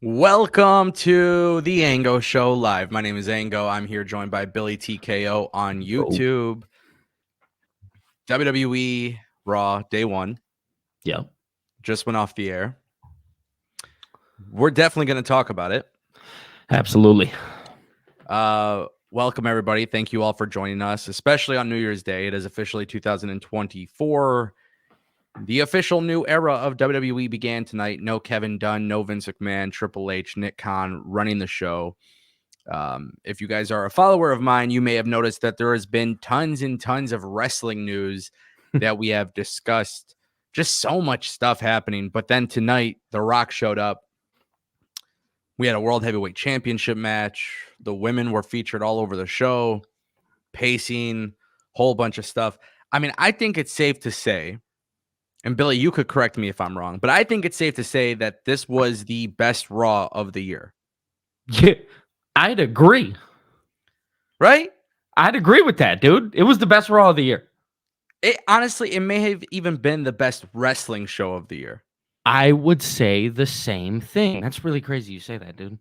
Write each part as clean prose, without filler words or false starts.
Welcome to the Ango Show Live. My name is Ango. I'm here joined by Billy TKO on YouTube. WWE Raw Day One Yep. just went off the air. We're definitely going to talk about it. Absolutely. Welcome, everybody. Thank you all for joining us, especially on New Year's Day. It is officially 2024. The official new era of WWE began tonight. No Kevin Dunn, no Vince McMahon, Triple H, Nick Khan running the show. If you guys are a follower of mine, you may have noticed that there has been tons and tons of wrestling news that we have discussed. Just so much stuff happening. But then tonight, The Rock showed up. We had a World Heavyweight Championship match. The women were featured all over the show. Pacing, whole bunch of stuff. I mean, I think it's safe to say, and Billy, you could correct me if I'm wrong, but I think it's safe to say that this was the best Raw of the year. Yeah, I'd agree. Right? I'd agree with that, dude. It was the best Raw of the year. Honestly, it may have even been the best wrestling show of the year. I would say the same thing. That's really crazy you say that, dude.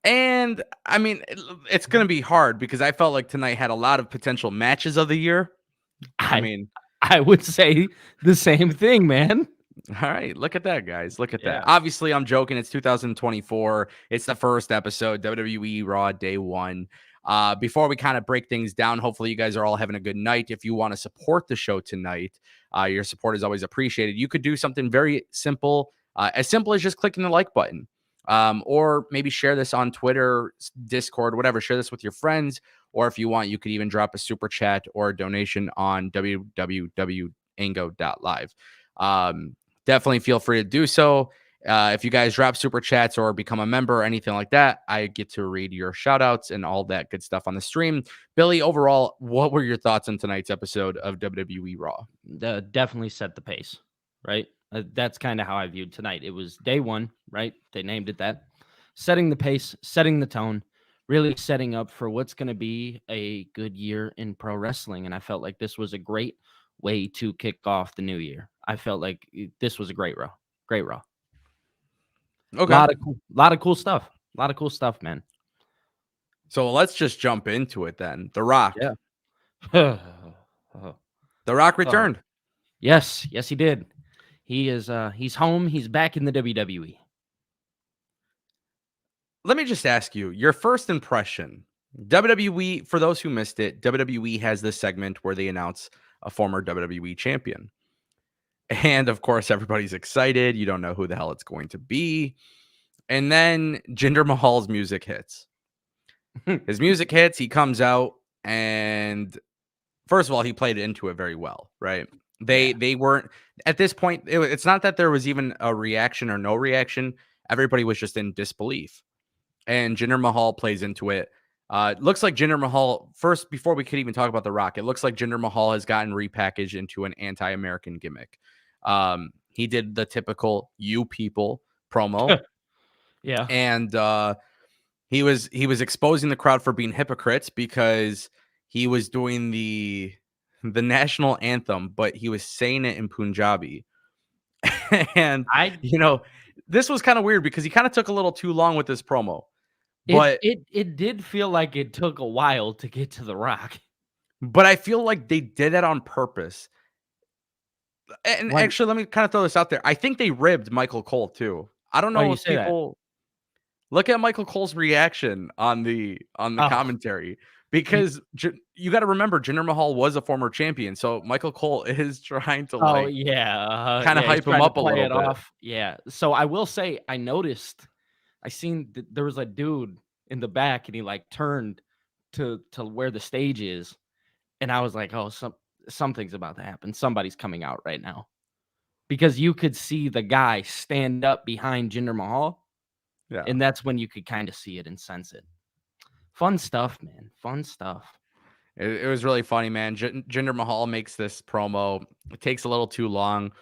And, I mean, it's going to be hard because I felt like tonight had a lot of potential matches of the year. I would say the same thing, man. All right, look at that, guys. Look at that. Obviously, I'm joking. It's 2024. It's the first episode, WWE Raw Day One. Before we kind of break things down, hopefully you guys are all having a good night. If you want to support the show tonight, your support is always appreciated. You could do something very simple as just clicking the like button. Or maybe share this on Twitter, Discord, whatever. Share this with your friends. Or if you want, you could even drop a super chat or a donation on www.ango.live. Definitely feel free to do so. If you guys drop super chats or become a member or anything like that, I get to read your shout outs and all that good stuff on the stream. Billy, overall, what were your thoughts on tonight's episode of WWE Raw? Definitely set the pace, right? That's kind of how I viewed tonight. It was day one, right? They named it that. Setting the pace, setting the tone, really setting up for what's going to be a good year in pro wrestling. And I felt like this was a great way to kick off the new year. I felt like this was a great Raw. Great Raw. Okay. A lot of cool stuff. A lot of cool stuff, man. So let's just jump into it then. The Rock. Yeah. The Rock returned. Yes, he did. He is he's home. He's back in the WWE. Let me just ask you, your first impression. WWE, for those who missed it, WWE has this segment where they announce a former WWE champion. And of course, everybody's excited. You don't know who the hell it's going to be. And then Jinder Mahal's music hits. His music hits. He comes out. And first of all, he played into it very well, right? They weren't, at this point, it's not that there was even a reaction or no reaction. Everybody was just in disbelief. And Jinder Mahal plays into it. It looks like Jinder Mahal, first, before we could even talk about The Rock, it looks like Jinder Mahal has gotten repackaged into an anti-American gimmick. He did the typical "you people" promo. Yeah. And he was exposing the crowd for being hypocrites because he was doing the national anthem, but he was saying it in Punjabi. And this was kind of weird because he kind of took a little too long with this promo. But it did feel like it took a while to get to The Rock. But I feel like they did it on purpose. And actually, let me kind of throw this out there. I think they ribbed Michael Cole too. I don't know if people look at Michael Cole's reaction on the commentary, because you got to remember Jinder Mahal was a former champion, so Michael Cole is trying to kind of hype him up a little bit. Off. Yeah. So I will say, I noticed, there was a dude in the back, and he turned to where the stage is, and I was like, oh, something's about to happen. Somebody's coming out right now, because you could see the guy stand up behind Jinder Mahal. Yeah. And that's when you could kind of see it and sense it. Fun stuff, man. Fun stuff. It was really funny, man. Jinder Mahal makes this promo. It takes a little too long.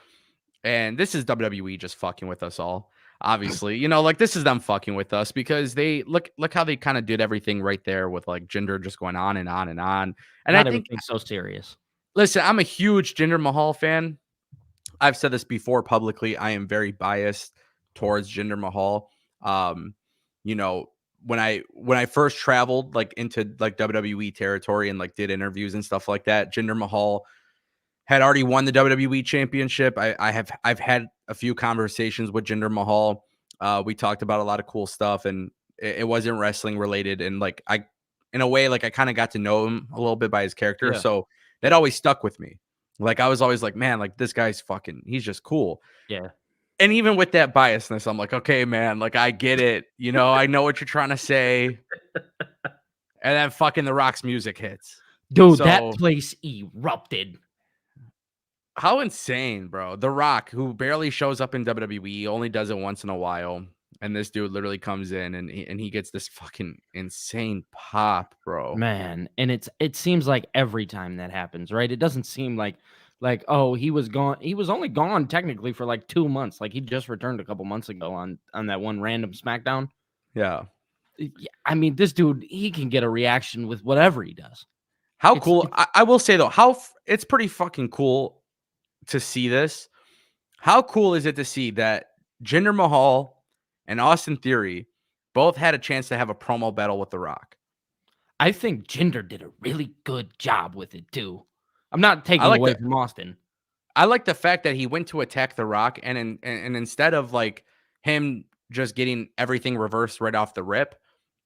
And this is WWE just fucking with us all. Obviously, this is them fucking with us, because they look how they kind of did everything right there with Jinder just going on and on and on. And I think it's so serious. Listen, I'm a huge Jinder Mahal fan. I've said this before publicly. I am very biased towards Jinder Mahal. You know, when I first traveled like into like WWE territory and like did interviews and stuff like that, Jinder Mahal had already won the WWE championship. I've had a few conversations with Jinder Mahal. We talked about a lot of cool stuff, and it wasn't wrestling related. And like in a way, like I kind of got to know him a little bit by his character, Yeah. so that always stuck with me. Like I was always like, man, like this guy's he's just cool. Yeah. And even with that biasness, I'm like, okay, man, like I get it. You know, I know what you're trying to say. And then fucking The Rock's music hits. Dude, that So place erupted. how insane, bro. The Rock, who barely shows up in WWE, only does it once in a while. And this dude literally comes in and he gets this fucking insane pop, bro. Man, and it seems like every time that happens, right? It doesn't seem like oh, he was gone. He was only gone technically for like 2 months. Like he just returned a couple months ago on that one random SmackDown. Yeah. Yeah, I mean, this dude, he can get a reaction with whatever he does. How It's cool. I will say though, it's pretty fucking cool to see this. How cool is it to see that Jinder Mahal and Austin Theory both had a chance to have a promo battle with The Rock? I think Jinder did a really good job with it too. I'm not taking like away that. from Austin. I like the fact that he went to attack The Rock and instead of like him just getting everything reversed right off the rip,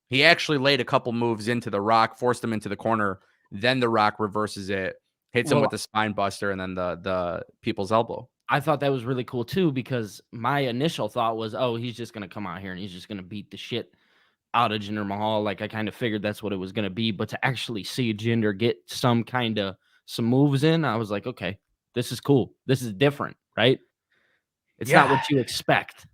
he actually laid a couple moves into The Rock, forced him into the corner. Then The Rock reverses it, hits him with the spine buster, and then the people's elbow. I thought that was really cool too because my initial thought was, oh, he's just gonna come out here and he's just gonna beat the shit out of Jinder Mahal. Like I kind of figured that's what it was gonna be, but to actually see Jinder get some moves in, I was like, okay, this is cool. This is different, right? It's not what you expect.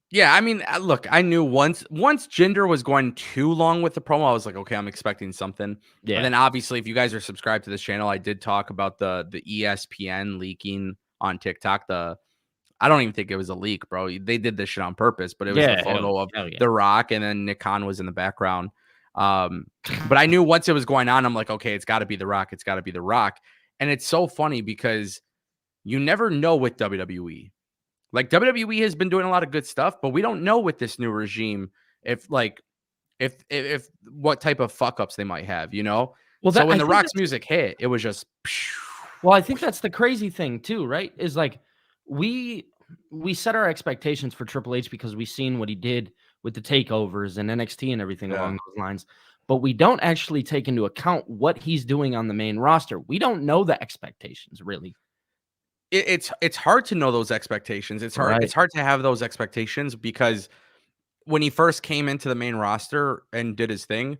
Yeah, I mean, look, I knew once Jinder was going too long with the promo, I was like, okay, I'm expecting something. Yeah. And then obviously, if you guys are subscribed to this channel, I did talk about the ESPN leaking on TikTok. I don't even think it was a leak, bro. They did this shit on purpose, but it was the photo of The Rock, and then Nick Khan was in the background. But I knew once it was going on, I'm like, okay, it's got to be The Rock. It's got to be The Rock. And it's so funny because you never know with WWE. Like WWE has been doing a lot of good stuff, but we don't know with this new regime if what type of fuck ups they might have, you know? Well, so when The Rock's music hit, it was just. Well, I think that's the crazy thing too, right? Is like we set our expectations for Triple H because we've seen what he did with the takeovers and NXT and everything along those lines. But we don't actually take into account what he's doing on the main roster. We don't know the expectations really. It's hard to know those expectations. It's hard. Right. It's hard to have those expectations because when he first came into the main roster and did his thing,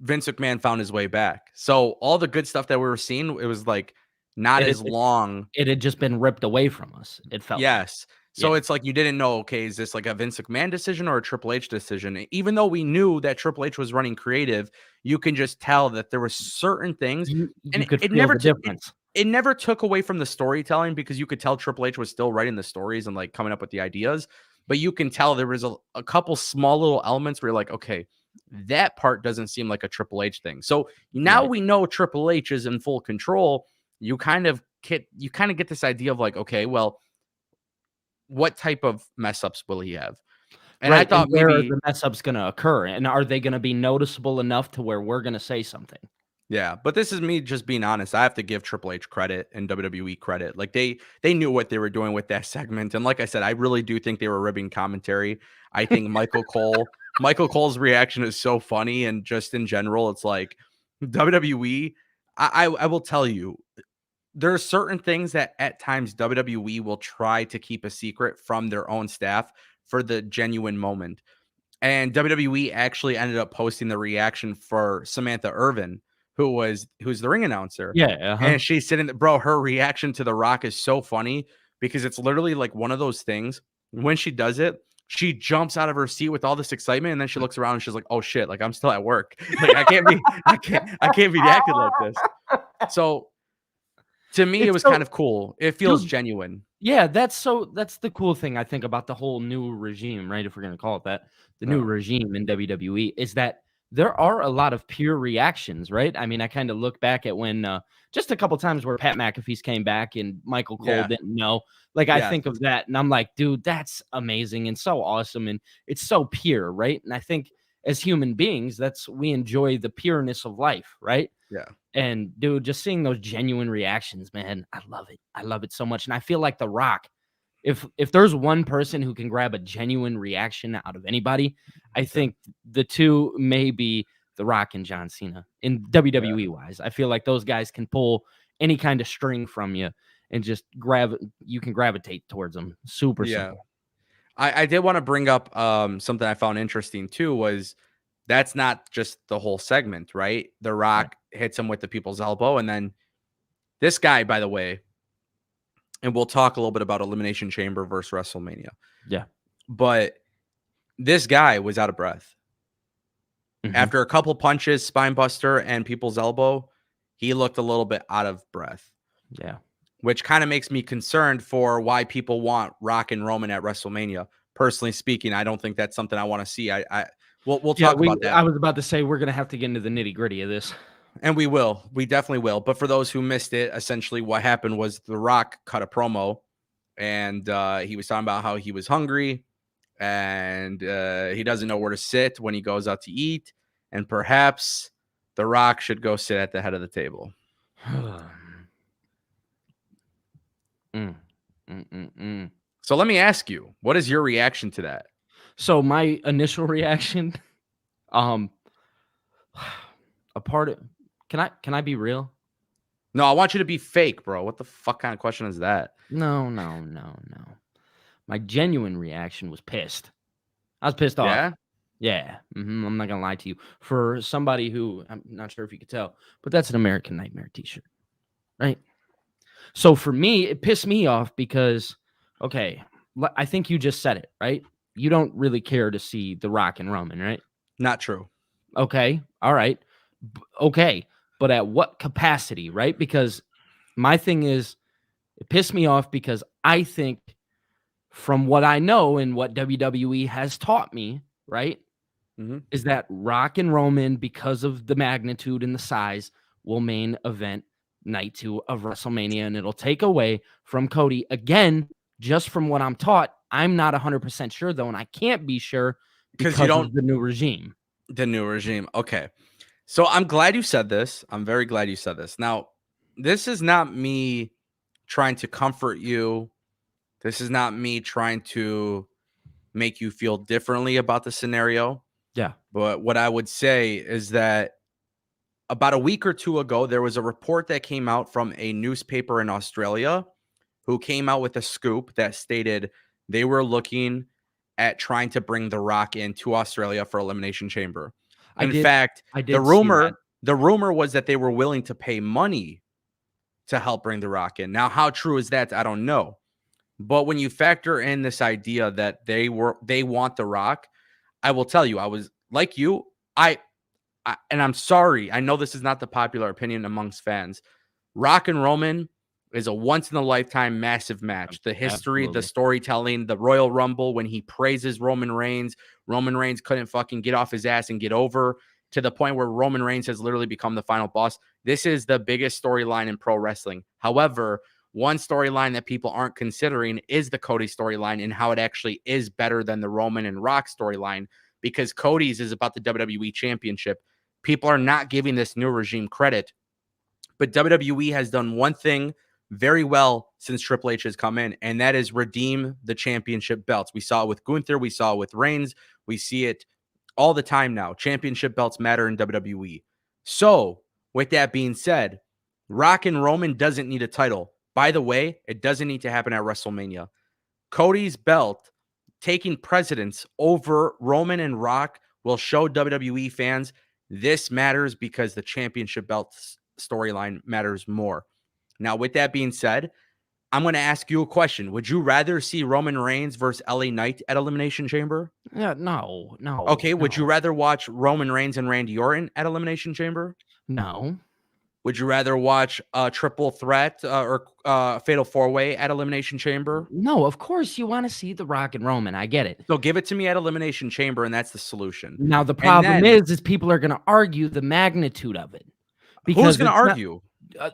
Vince McMahon found his way back. So all the good stuff that we were seeing, it was like not as long. It had just been ripped away from us. It felt yes. So it's like you didn't know, okay, is this like a Vince McMahon decision or a Triple H decision? Even though we knew that Triple H was running creative, you can just tell that there were certain things. You and could it feel never the difference. It never took away from the storytelling because you could tell Triple H was still writing the stories and like coming up with the ideas. But you can tell there was a couple small little elements where you're like, okay, that part doesn't seem like a Triple H thing. So now we know Triple H is in full control. You kind of get this idea of like, okay, well, what type of mess ups will he have? And I thought where maybe are the mess ups going to occur, and are they going to be noticeable enough to where we're going to say something? Yeah, but this is me just being honest. I have to give Triple H credit and WWE credit. Like they knew what they were doing with that segment, and like I said, I really do think they were ribbing commentary. I think Michael Cole's reaction is so funny, and just in general, it's like WWE. I will tell you, there are certain things that at times WWE will try to keep a secret from their own staff for the genuine moment. And WWE actually ended up posting the reaction for Samantha Irvin, who's the ring announcer. Yeah. And she's sitting there, bro, her reaction to The Rock is so funny because it's literally like one of those things. When she does it, she jumps out of her seat with all this excitement, and then she looks around and she's like, "Oh shit, like I'm still at work. Like I can't be acting like this." So to me, it was kind of cool. It feels genuine. Yeah, that's the cool thing I think about the whole new regime, right? If we're gonna call it that, the new regime in WWE is that there are a lot of pure reactions, right? I mean, I kind of look back at when just a couple times where Pat McAfee's came back and Michael Cole Yeah. didn't know. Like, I Yes. think of that and I'm like, dude, that's amazing and so awesome. And it's so pure, right? And I think as human beings, we enjoy the pureness of life, right? Yeah. And dude, just seeing those genuine reactions, man, I love it. I love it so much. And I feel like The Rock, if there's one person who can grab a genuine reaction out of anybody, I think the two may be The Rock and John Cena in WWE wise. I feel like those guys can pull any kind of string from you and just you can gravitate towards them. Super Yeah. simple. I did want to bring up something I found interesting too was that's not just the whole segment, right? The Rock hits him with the people's elbow, and then this guy, by the way, and we'll talk a little bit about Elimination Chamber versus WrestleMania. Yeah. But this guy was out of breath. After a couple punches, spine buster, and people's elbow, he looked a little bit out of breath. Yeah. Which kind of makes me concerned for why people want Rock and Roman at WrestleMania. Personally speaking, I don't think that's something I want to see. We'll talk about that. I was about to say we're gonna have to get into the nitty gritty of this. And we definitely will. But for those who missed it, essentially what happened was The Rock cut a promo and he was talking about how he was hungry and he doesn't know where to sit when he goes out to eat. And perhaps The Rock should go sit at the head of the table. So let me ask you, what is your reaction to that? So my initial reaction, a part of can I be real? No, I want you to be fake, bro. What the fuck kind of question is that? No. My genuine reaction was pissed. I was pissed off. Yeah. I'm not gonna lie to you. For somebody who I'm not sure if you could tell, but that's an American Nightmare t-shirt, right? So for me, it pissed me off because, okay, I think you just said it, right? You don't really care to see The Rock and Roman, right? Not true. Okay. All right. Okay. But at what capacity, right? Because my thing is, it pissed me off because I think from what I know and what WWE has taught me, right, is that Rock and Roman, because of the magnitude and the size, will main event night 2 of WrestleMania, and it'll take away from Cody. Again, just from what I'm taught, I'm not 100% sure, though, and I can't be sure because of the new regime. The new regime. Okay. So I'm glad you said this. I'm very glad you said this. Now, this is not me trying to comfort you. This is not me trying to make you feel differently about the scenario. Yeah. But what I would say is that about a week or two ago, there was a report that came out from a newspaper in Australia who came out with a scoop that stated they were looking at trying to bring The Rock into Australia for Elimination Chamber. In fact, the rumor was that they were willing to pay money to help bring The Rock in. Now, how true is that? I don't know. But when you factor in this idea that they want The Rock, I will tell you, I was like you, and I'm sorry, I know this is not the popular opinion amongst fans. Rock and Roman is a once in a lifetime massive match. The history, the storytelling, the Royal Rumble, when he praises Roman Reigns couldn't fucking get off his ass and get over, to the point where Roman Reigns has literally become the final boss. This is the biggest storyline in pro wrestling. However, one storyline that people aren't considering is the Cody storyline and how it actually is better than the Roman and Rock storyline, because Cody's is about the WWE Championship. People are not giving this new regime credit, but WWE has done one thing very well since Triple H has come in, and that is redeem the championship belts. We saw it with Gunther. We saw it with Reigns. We see it all the time now. Championship belts matter in WWE. So with that being said, Rock and Roman doesn't need a title. By the way, it doesn't need to happen at WrestleMania. Cody's belt taking precedence over Roman and Rock will show WWE fans this matters because the championship belt storyline matters more. Now, with that being said, I'm going to ask you a question. Would you rather see Roman Reigns versus LA Knight at Elimination Chamber? Yeah, no. Okay, would you rather watch Roman Reigns and Randy Orton at Elimination Chamber? No. Would you rather watch a triple threat or fatal four-way at Elimination Chamber? No, of course you want to see The Rock and Roman. I get it. So give it to me at Elimination Chamber, and that's the solution. Now the And problem then is people are going to argue the magnitude of it who's because going to it's not- argue?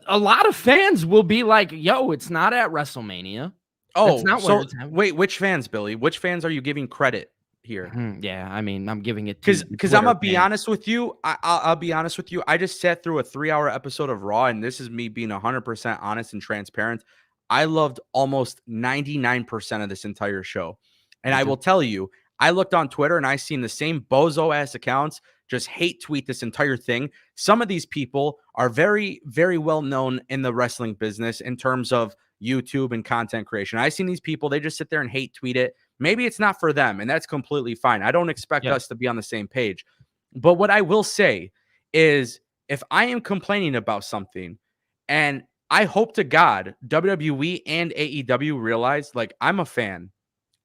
a lot of fans will be like, "Yo, it's not at WrestleMania." Oh, That's not so where it's happening. wait, which fans, Billy? Which fans are you giving credit here? Yeah, I mean, I'm giving it to Because I'm gonna be honest with you. I'll be honest with you. I just sat through a 3-hour episode of Raw, and this is me being 100% honest and transparent. I loved almost 99% of this entire show, and I will tell you, I looked on Twitter and I seen the same bozo ass accounts just hate tweet this entire thing. Some of these people are very, very well known in the wrestling business in terms of YouTube and content creation. I've seen these people, they just sit there and hate tweet it. Maybe it's not for them, and that's completely fine. I don't expect us to be on the same page. But what I will say is if I am complaining about something, and I hope to God WWE and AEW realize, like, I'm a fan,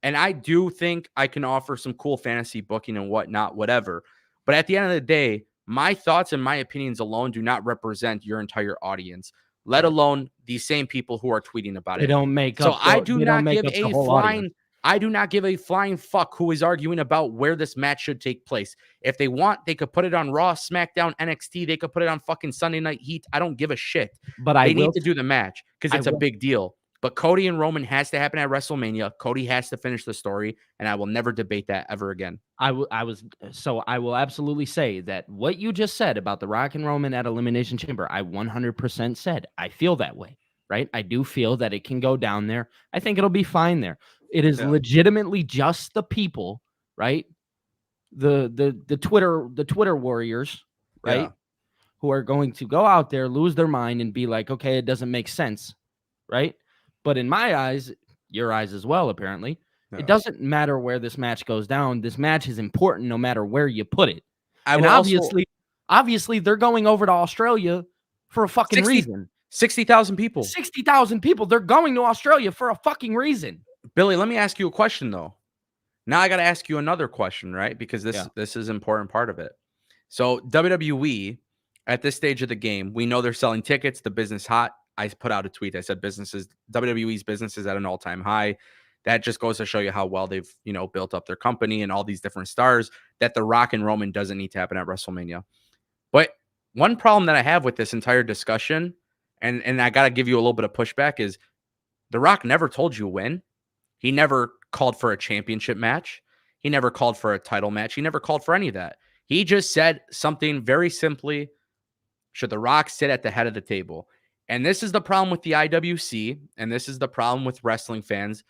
and I do think I can offer some cool fantasy booking and whatnot, whatever. But at the end of the day, my thoughts and my opinions alone do not represent your entire audience, let alone these same people who are tweeting about it. They don't make So up. I do they don't not make give up the a whole flying. audience. I do not give a flying fuck who is arguing about where this match should take place. If they want, they could put it on Raw, SmackDown, NXT. They could put it on fucking Sunday Night Heat. I don't give a shit. But they need to do the match because it's I a will- big deal. But Cody and Roman has to happen at WrestleMania. Cody has to finish the story, and I will never debate that ever again. I will absolutely say that what you just said about The Rock and Roman at Elimination Chamber, I 100% said. I feel that way, right? I do feel that it can go down there. I think it'll be fine there. It is legitimately just the people, right? The Twitter warriors, right? Yeah. Who are going to go out there, lose their mind, and be like, okay, it doesn't make sense, right? But in my eyes, your eyes as well, apparently, it doesn't matter where this match goes down. This match is important no matter where you put it. And obviously, they're going over to Australia for a fucking reason. 60,000 people. 60,000 people. They're going to Australia for a fucking reason. Billy, let me ask you a question, though. Now I got to ask you another question, right? Because this is an important part of it. So WWE, at this stage of the game, we know they're selling tickets. The business hot. I put out a tweet. I said WWE's business is at an all-time high. That just goes to show you how well they've, built up their company and all these different stars, that The Rock and Roman doesn't need to happen at WrestleMania. But one problem that I have with this entire discussion, and I got to give you a little bit of pushback, is The Rock never told you when. He never called for a championship match. He never called for a title match. He never called for any of that. He just said something very simply: should The Rock sit at the head of the table? And this is the problem with the IWC, and this is the problem with wrestling fans.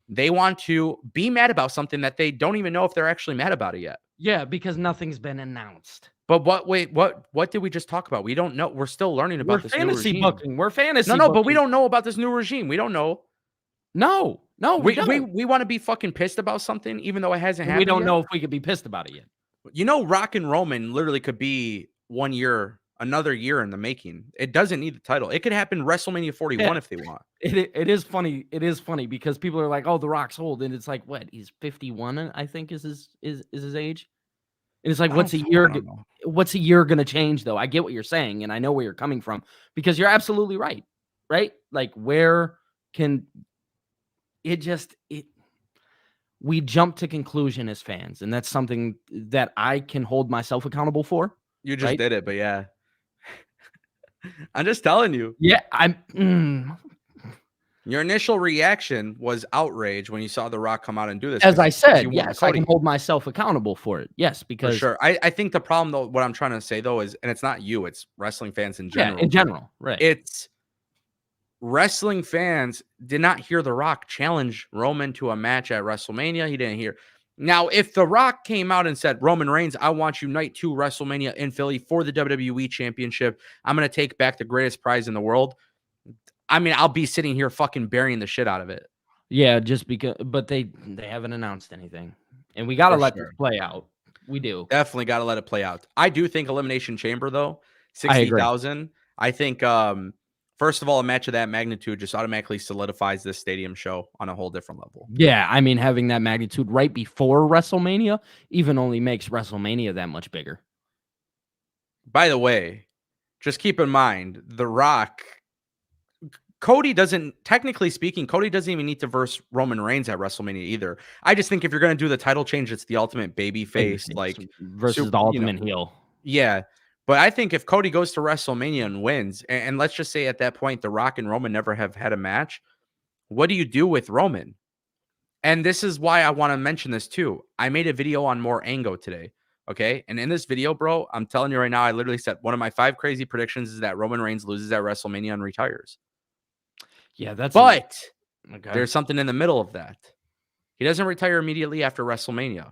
They want to be mad about something that they don't even know if they're actually mad about it yet. Yeah, because nothing's been announced. But what did we just talk about? We don't know. We're still learning about this new regime. Booking. We're fantasy No, booking. but we don't know about this new regime. We don't know. No, we don't. We want to be fucking pissed about something, even though it hasn't happened. We don't yet. know if we could be pissed about it yet. Rock and Roman literally could be 1 year, another year in the making. It doesn't need the title. It could happen WrestleMania 41 if they want. It is funny. It is funny because people are like, "Oh, The Rock's old," and it's like, what? He's 51, I think, is his age. And it's like, what's a year going to change, though? I get what you're saying, and I know where you're coming from because you're absolutely right. Right? Like, where can we jump to conclusion as fans, and that's something that I can hold myself accountable for. You just did it, but yeah. I'm just telling you. Yeah, Your initial reaction was outrage when you saw The Rock come out and do this. As I said, yes, I can hold myself accountable for it. Yes, because for sure. I think the problem, though, what I'm trying to say, though, is, and it's not you, it's wrestling fans in general. Yeah, in general, right. It's wrestling fans did not hear The Rock challenge Roman to a match at WrestleMania. He didn't hear. Now, if The Rock came out and said, Roman Reigns, I want you night 2 WrestleMania in Philly for the WWE Championship. I'm going to take back the greatest prize in the world. I mean, I'll be sitting here fucking burying the shit out of it. Yeah, just because, but they haven't announced anything. And we got to let this play out. We do. Definitely got to let it play out. I do think Elimination Chamber, though, 60,000. I think, first of all, a match of that magnitude just automatically solidifies this stadium show on a whole different level. Yeah, I mean, having that magnitude right before WrestleMania even only makes WrestleMania that much bigger. By the way, just keep in mind, The Rock, Cody doesn't, technically speaking, Cody doesn't even need to verse Roman Reigns at WrestleMania either. I just think if you're going to do the title change, it's the ultimate baby face, like versus the ultimate heel. Yeah. But I think if Cody goes to WrestleMania and wins, and let's just say at that point, The Rock and Roman never have had a match, what do you do with Roman? And this is why I want to mention this too. I made a video on more Ango today. Okay. And in this video, bro, I'm telling you right now, I literally said one of my 5 crazy predictions is that Roman Reigns loses at WrestleMania and retires. Yeah, that's But okay. There's something in the middle of that. He doesn't retire immediately after WrestleMania.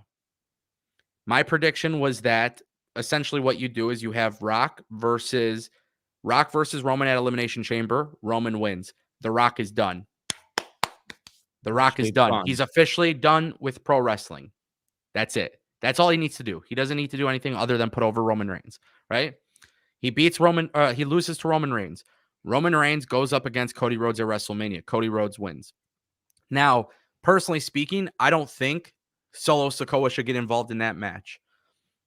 My prediction was that essentially what you do is you have Rock versus Roman at Elimination Chamber. Roman wins. The Rock is done. The Rock is done. Fun. He's officially done with pro wrestling. That's it. That's all he needs to do. He doesn't need to do anything other than put over Roman Reigns, right? He loses to Roman Reigns. Roman Reigns goes up against Cody Rhodes at WrestleMania. Cody Rhodes wins. Now, personally speaking, I don't think Solo Sikoa should get involved in that match.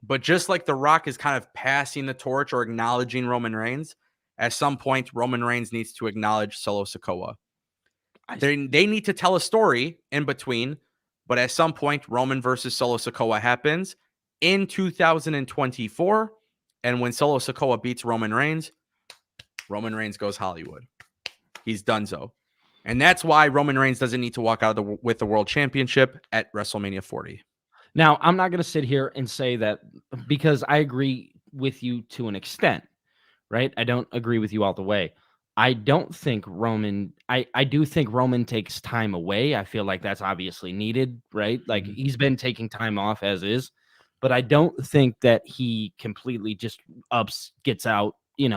But just like The Rock is kind of passing the torch or acknowledging Roman Reigns, at some point, Roman Reigns needs to acknowledge Solo Sikoa. They need to tell a story in between, but at some point, Roman versus Solo Sikoa happens in 2024. And when Solo Sikoa beats Roman Reigns goes Hollywood. He's donezo. And that's why Roman Reigns doesn't need to walk out with the world championship at WrestleMania 40. Now, I'm not going to sit here and say that because I agree with you to an extent, right? I don't agree with you all the way. I don't think Roman, I do think Roman takes time away. I feel like that's obviously needed, right? Like he's been taking time off as is, but I don't think that he completely just gets out,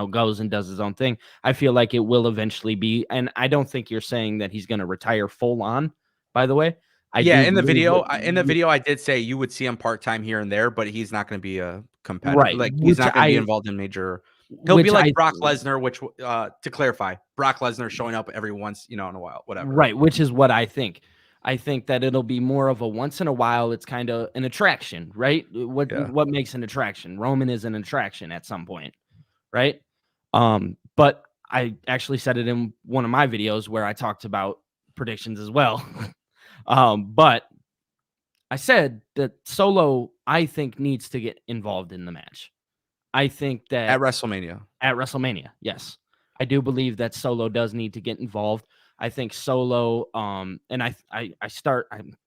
goes and does his own thing. I feel like it will eventually be, and I don't think you're saying that he's going to retire full on, by the way. In the video, I did say you would see him part-time here and there, but he's not going to be a competitor. Right. Like he's not going to be involved in major. He'll be like Brock Lesnar, which to clarify, Brock Lesnar showing up every once, in a while, whatever. Right, which is what I think. I think that it'll be more of a once in a while. It's kind of an attraction, right? What makes an attraction? Roman is an attraction at some point, right? But I actually said it in one of my videos where I talked about predictions as well. But I said that Solo, I think, needs to get involved in the match. I think that at WrestleMania, yes, I do believe that Solo does need to get involved. I think Solo, and I'm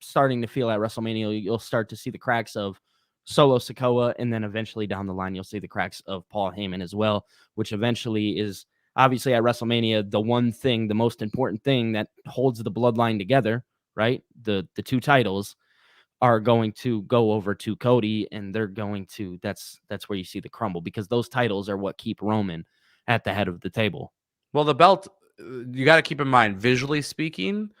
starting to feel at WrestleMania, you'll start to see the cracks of Solo Sikoa, and then eventually down the line, you'll see the cracks of Paul Heyman as well, which eventually is obviously at WrestleMania, the most important thing that holds the bloodline together, right? The 2 titles are going to go over to Cody, and they're going to, that's where you see the crumble, because those titles are what keep Roman at the head of the table. Well, the belt, you got to keep in mind, visually speaking,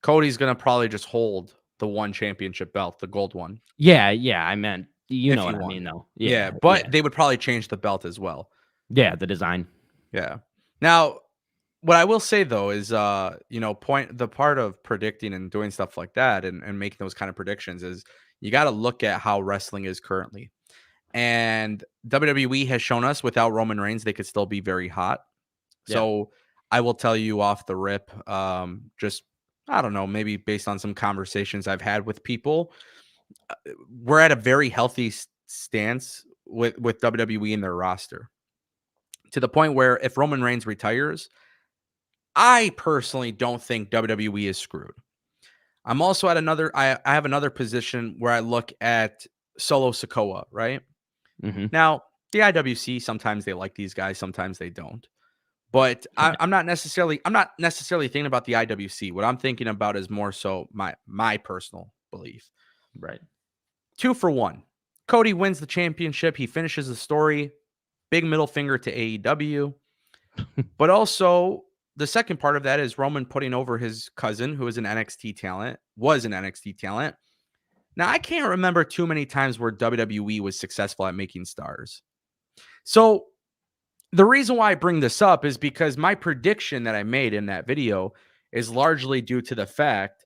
Cody's going to probably just hold the one championship belt, the gold one. Yeah. I meant, know what I mean, though. Yeah, but they would probably change the belt as well. Yeah, the design. Yeah. Now, what I will say though is, the part of predicting and doing stuff like that and making those kind of predictions is you got to look at how wrestling is currently. And WWE has shown us without Roman Reigns, they could still be very hot. Yeah. So I will tell you off the rip, just, I don't know, maybe based on some conversations I've had with people, we're at a very healthy stance with WWE in their roster, to the point where if Roman Reigns retires, I personally don't think WWE is screwed. I'm also at I have another position where I look at Solo Sikoa, right? Mm-hmm. Now, the IWC, sometimes they like these guys, sometimes they don't. But I'm not necessarily thinking about the IWC. What I'm thinking about is more so my personal belief. Right. 2 for 1. Cody wins the championship. He finishes the story. Big middle finger to AEW. But also, the second part of that is Roman putting over his cousin, who was an NXT talent. Now, I can't remember too many times where WWE was successful at making stars. So the reason why I bring this up is because my prediction that I made in that video is largely due to the fact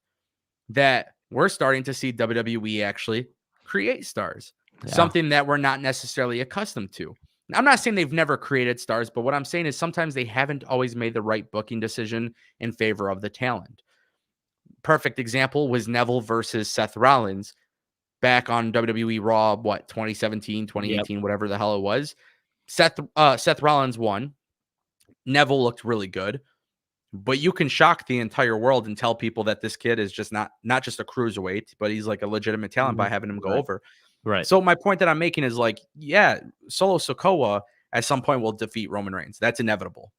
that we're starting to see WWE actually create stars, something that we're not necessarily accustomed to. I'm not saying they've never created stars, but what I'm saying is sometimes they haven't always made the right booking decision in favor of the talent. Perfect example was Neville versus Seth Rollins back on WWE Raw, 2017, Yep. 2018, whatever the hell it was. Seth Rollins won. Neville looked really good, but you can shock the entire world and tell people that this kid is just not just a cruiserweight, but he's like a legitimate talent by having him go Right. over. Right. So my point that I'm making is like, yeah, Solo Sikoa at some point will defeat Roman Reigns. That's inevitable.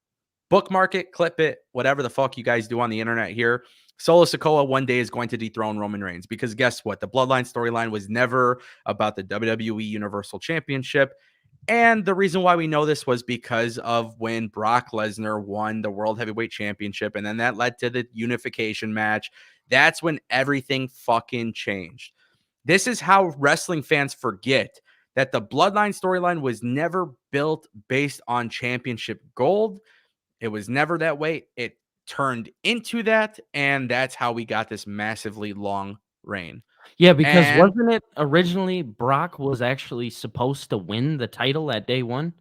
Bookmark it, clip it, whatever the fuck you guys do on the internet here. Solo Sikoa one day is going to dethrone Roman Reigns because guess what? The Bloodline storyline was never about the WWE Universal Championship. And the reason why we know this was because of when Brock Lesnar won the World Heavyweight Championship, and then that led to the unification match. That's when everything fucking changed. This is how wrestling fans forget that the Bloodline storyline was never built based on championship gold. It was never that way. It turned into that, and that's how we got this massively long reign. Yeah, because And wasn't it originally Brock was actually supposed to win the title at day one?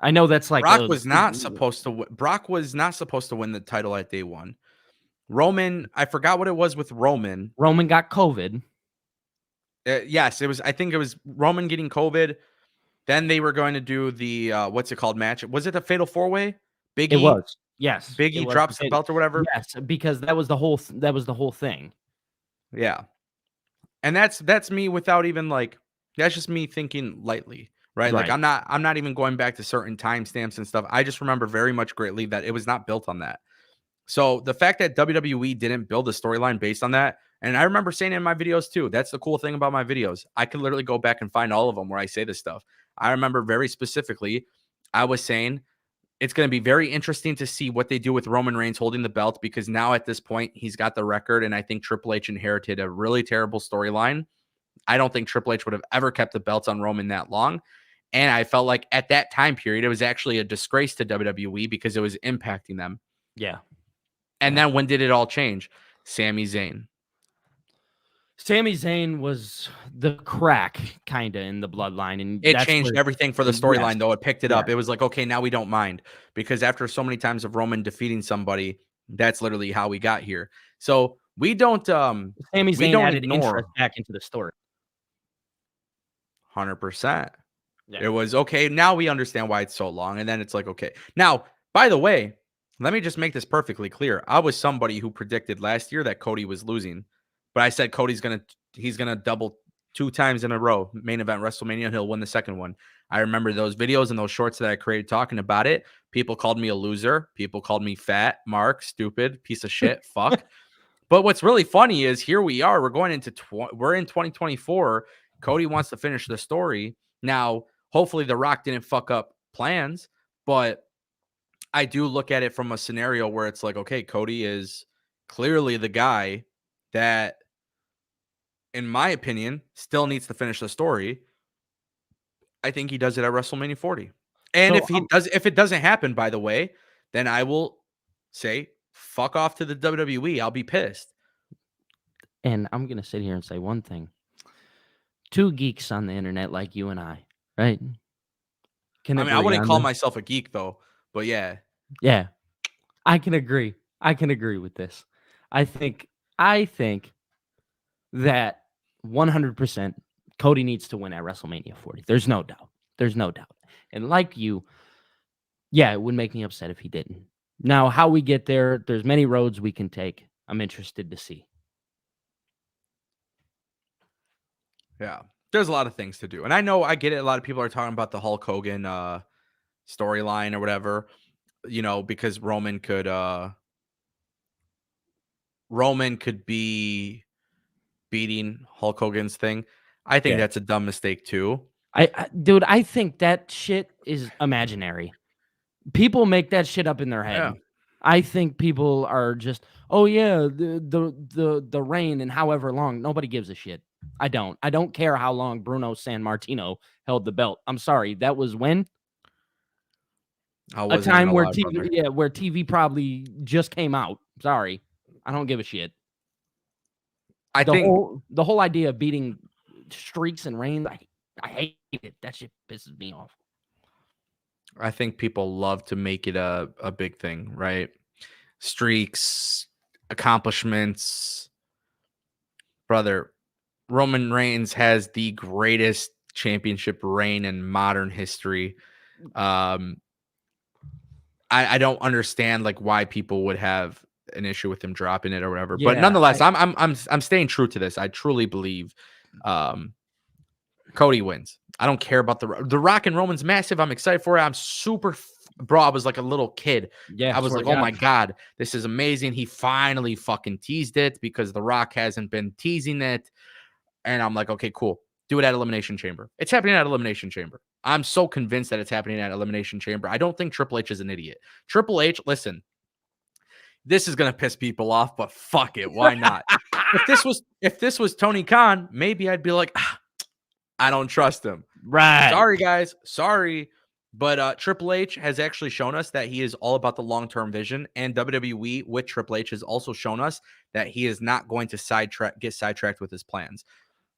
I know that's like Brock a was not supposed to Brock was not supposed to win the title at day one. Roman, I forgot what it was with Roman. Roman got COVID. Yes, it was. I think it was Roman getting COVID. Then they were going to do the what's it called match? Was it the Fatal 4-Way? It Biggie was. Yes. It was drops the belt or whatever. yes, because that was the whole thing. Yeah, and that's me without even like that's just me thinking lightly, right? Like Right. I'm not even going back to certain timestamps and stuff. I just remember very much greatly that it was not built on that. So the fact that WWE didn't build a storyline based on that, and I remember saying it in my videos too. That's the cool thing about my videos. I can literally go back and find all of them where I say this stuff. I remember very specifically, I was saying it's going to be very interesting to see what they do with Roman Reigns holding the belt because now at this point he's got the record, and I think Triple H inherited a really terrible storyline. I don't think Triple H would have ever kept the belts on Roman that long. And I felt like at that time period, it was actually a disgrace to WWE because it was impacting them. Yeah. And then when did it all change? Sami Zayn. Sami Zayn was the crack kind of in the bloodline, and It that's changed where everything for the yes. storyline, though. It picked it up. Yeah. It was like, okay, now we don't mind because after so many times of Roman defeating somebody, that's literally how we got here. So we don't Sami we Zayn don't added interest ignore back into the story. 100%. Yeah. It was okay. Now we understand why it's so long. And then it's like, okay. Now, by the way, let me just make this perfectly clear. I was somebody who predicted last year that Cody was losing, but I said he's gonna double 2 times in a row, main event WrestleMania, and he'll win the second one. I remember those videos and those shorts that I created talking about it. People called me a loser. People called me fat, Mark, stupid, piece of shit, fuck. But what's really funny is here we are. We're going into we're in 2024. Cody wants to finish the story. Now, hopefully The Rock didn't fuck up plans, but I do look at it from a scenario where it's like, okay, Cody is clearly the guy that, in my opinion, still needs to finish the story. I think he does it at WrestleMania 40. And So if it doesn't happen, by the way, then I will say, fuck off to the WWE. I'll be pissed. and I'm gonna sit here and say one thing. Two geeks on the internet like you and I, right? Can I mean, I agree wouldn't on call this. myself a geek though, but yeah. Yeah, I can agree. I can agree with this. I think that 100% Cody needs to win at WrestleMania 40. There's no doubt. There's no doubt. And like you, yeah, it would make me upset if he didn't. Now, how we get there, there's many roads we can take. I'm interested to see. Yeah. There's a lot of things to do. And I know I get it. A lot of people are talking about the Hulk Hogan storyline or whatever, because Roman could be beating Hulk Hogan's thing. I think Yeah. that's a dumb mistake too. Dude, I think that shit is imaginary. People make that shit up in their head. Yeah. I think people are just, oh yeah, the reign and however long. Nobody gives a shit. I don't care how long Bruno Sammartino held the belt. I'm sorry. That was when I a wasn't even time where alive, brother. where TV probably just came out. Sorry. I don't give a shit. I think The whole idea of beating streaks and reigns, I hate it. That shit pisses me off. I think people love to make it a big thing, right? Streaks, accomplishments. Brother, Roman Reigns has the greatest championship reign in modern history. Um, I don't understand like why people would have an issue with him dropping it or whatever. But Yeah, nonetheless, I'm staying true to this. I truly believe um Cody wins. I don't care about the Rock and Roman's massive. I'm excited for it. I'm super bro. I was like a little kid. yeah, I was swear like, to oh God. my God, this is amazing. He finally fucking teased it because The Rock hasn't been teasing it. And I'm like, okay, cool. Do it at Elimination Chamber. It's happening at Elimination Chamber. I'm so convinced that it's happening at Elimination Chamber. I don't think Triple H is an idiot. Triple H, listen, this is gonna piss people off, but fuck it, why not? If this was Tony Khan, maybe I'd be like, I don't trust him. Right. Sorry, guys. Sorry. But Triple H has actually shown us that he is all about the long-term vision. And WWE with Triple H has also shown us that he is not going to get sidetracked with his plans.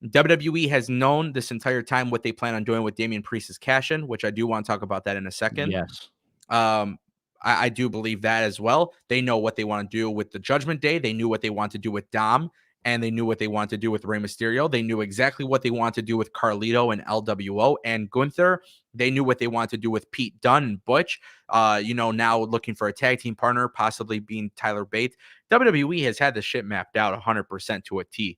WWE has known this entire time what they plan on doing with Damian Priest's cash in, which I do want to talk about that in a second. Yes. Um, I do believe that as well. They know what they want to do with the Judgment Day. They knew what they want to do with Dom, and they knew what they want to do with Rey Mysterio. They knew exactly what they want to do with Carlito and LWO and Gunther. They knew what they want to do with Pete Dunne and Butch. Now looking for a tag team partner, possibly being Tyler Bate. WWE has had the shit mapped out 100% to a T.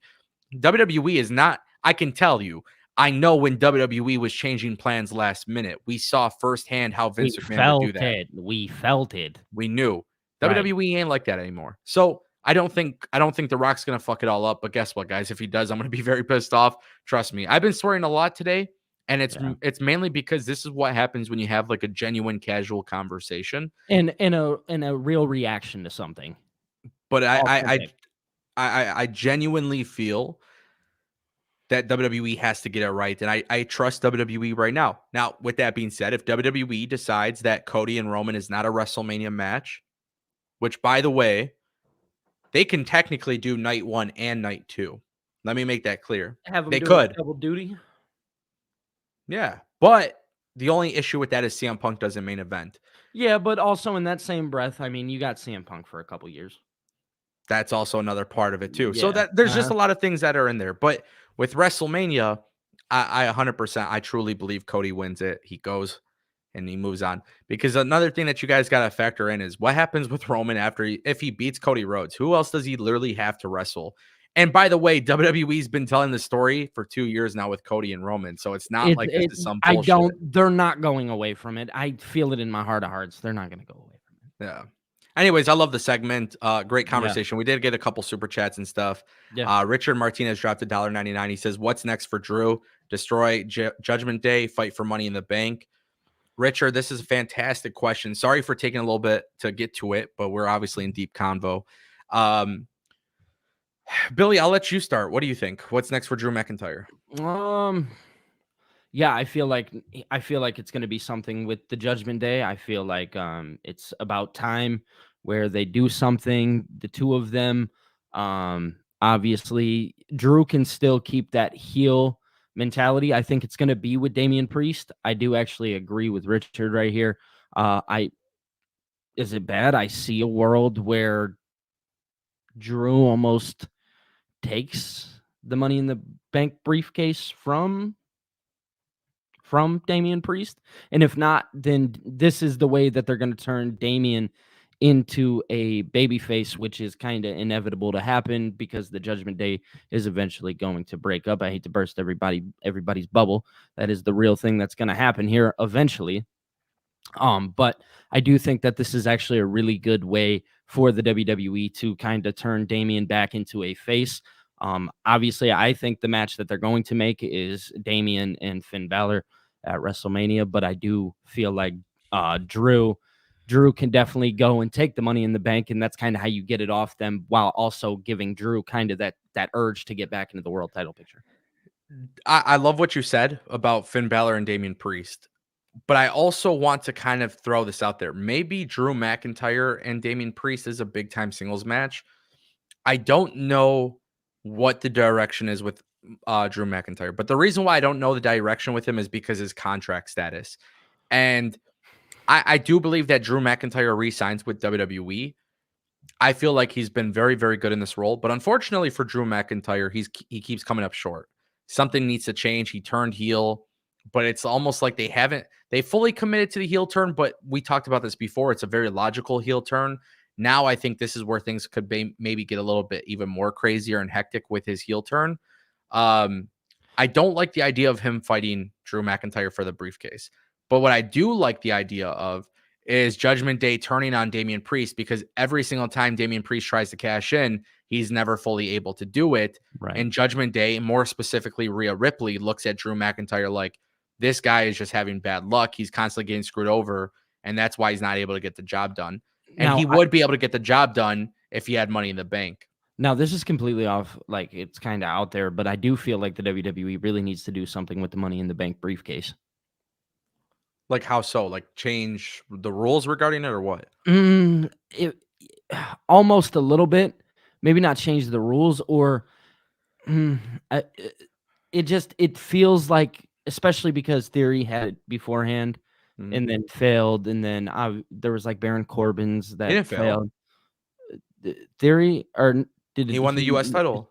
WWE is not, I can tell you, I know when WWE was changing plans last minute. We saw firsthand how We Vince McMahon would do felt that. it. We felt it. We knew. Right. WWE ain't like that anymore. So I don't think The Rock's gonna fuck it all up. But guess what, guys? If he does, I'm gonna be very pissed off. Trust me. I've been swearing a lot today, and Yeah. it's mainly because this is what happens when you have like a genuine casual conversation. And a real reaction to something. But Authentic. I genuinely feel that WWE has to get it right. And I trust WWE right now. Now, with that being said, if WWE decides that Cody and Roman is not a WrestleMania match, which by the way, they can technically do night 1 and night 2. Let me make that clear. Have them They do a could. double duty. Yeah. But the only issue with that is CM Punk doesn't main event. Yeah, but also in that same breath, I mean, you got CM Punk for a couple years. That's also another part of it too. So Yeah. that there's just a lot of things that are in there. But with WrestleMania, I 100%, I truly believe Cody wins it. He goes and he moves on. Because another thing that you guys got to factor in is what happens with Roman if he beats Cody Rhodes. Who else does he literally have to wrestle? And by the way, WWE's been telling the story for 2 years now with Cody and Roman. So it's not like this is some bullshit. They're not going away from it. I feel it in my heart of hearts. They're not going to go away from it. Yeah. Anyways, I love the segment. Great Yeah. conversation. We did get a couple super chats and stuff. Yeah. Richard Martinez dropped $1.99. He says, "What's next for Drew? Destroy Judgment Day, fight for Money in the Bank." Richard, this is a fantastic question. Sorry for taking a little bit to get to it, but we're obviously in deep convo. Billy, I'll let you start. What do you think? What's next for Drew McIntyre? Yeah, I feel like it's going to be something with the Judgment Day. I feel like it's about time where they do something, the two of them. Obviously Drew can still keep that heel mentality. I think it's going to be with Damian Priest. I do actually agree with Richard right here. Is it bad? I see a world where Drew almost takes the Money in the Bank briefcase from Damian Priest. And if not, then this is the way that they're going to turn Damian into a babyface, which is kind of inevitable to happen because the Judgment Day is eventually going to break up. I hate to burst everybody's bubble. That is the real thing that's going to happen here eventually. But I do think that this is actually a really good way for the WWE to kind of turn Damian back into a face. Obviously, I think the match that they're going to make is Damian and Finn Balor at WrestleMania, but I do feel like Drew can definitely go and take the Money in the Bank, and that's kind of how you get it off them while also giving Drew kind of that urge to get back into the world title picture. I love what you said about Finn Balor and Damian Priest. But I also want to kind of throw this out there. Maybe Drew McIntyre and Damian Priest is a big time singles match. I don't know what the direction is with Drew McIntyre, but the reason why I don't know the direction with him is because his contract status. And I do believe that Drew McIntyre re-signs with WWE. I feel like he's been very, very good in this role, but unfortunately for Drew McIntyre, he keeps coming up short. Something needs to change. He turned heel, but it's almost like they fully committed to the heel turn, but we talked about this before. It's a very logical heel turn. Now I think this is where things could maybe get a little bit even more crazier and hectic with his heel turn. Um, I don't like the idea of him fighting Drew McIntyre for the briefcase, but what I do like the idea of is Judgment Day turning on Damian Priest, because every single time Damian Priest tries to cash in, he's never fully able to do it. Right. And Judgment Day, more specifically Rhea Ripley, looks at Drew McIntyre like, this guy is just having bad luck. He's constantly getting screwed over, and that's why he's not able to get the job done. And Now, he would be able to get the job done if he had Money in the Bank. Now, this is completely off, like, it's kind of out there, but I do feel like the WWE really needs to do something with the Money in the Bank briefcase. Like, how so? Like, change the rules regarding it, or what? It almost a little bit, maybe not change the rules, or I it feels like, especially because Theory had it beforehand Mhm. and then failed, and then there was, like, Baron Corbin's He that didn't fail. failed. Theory, or did He won the US title.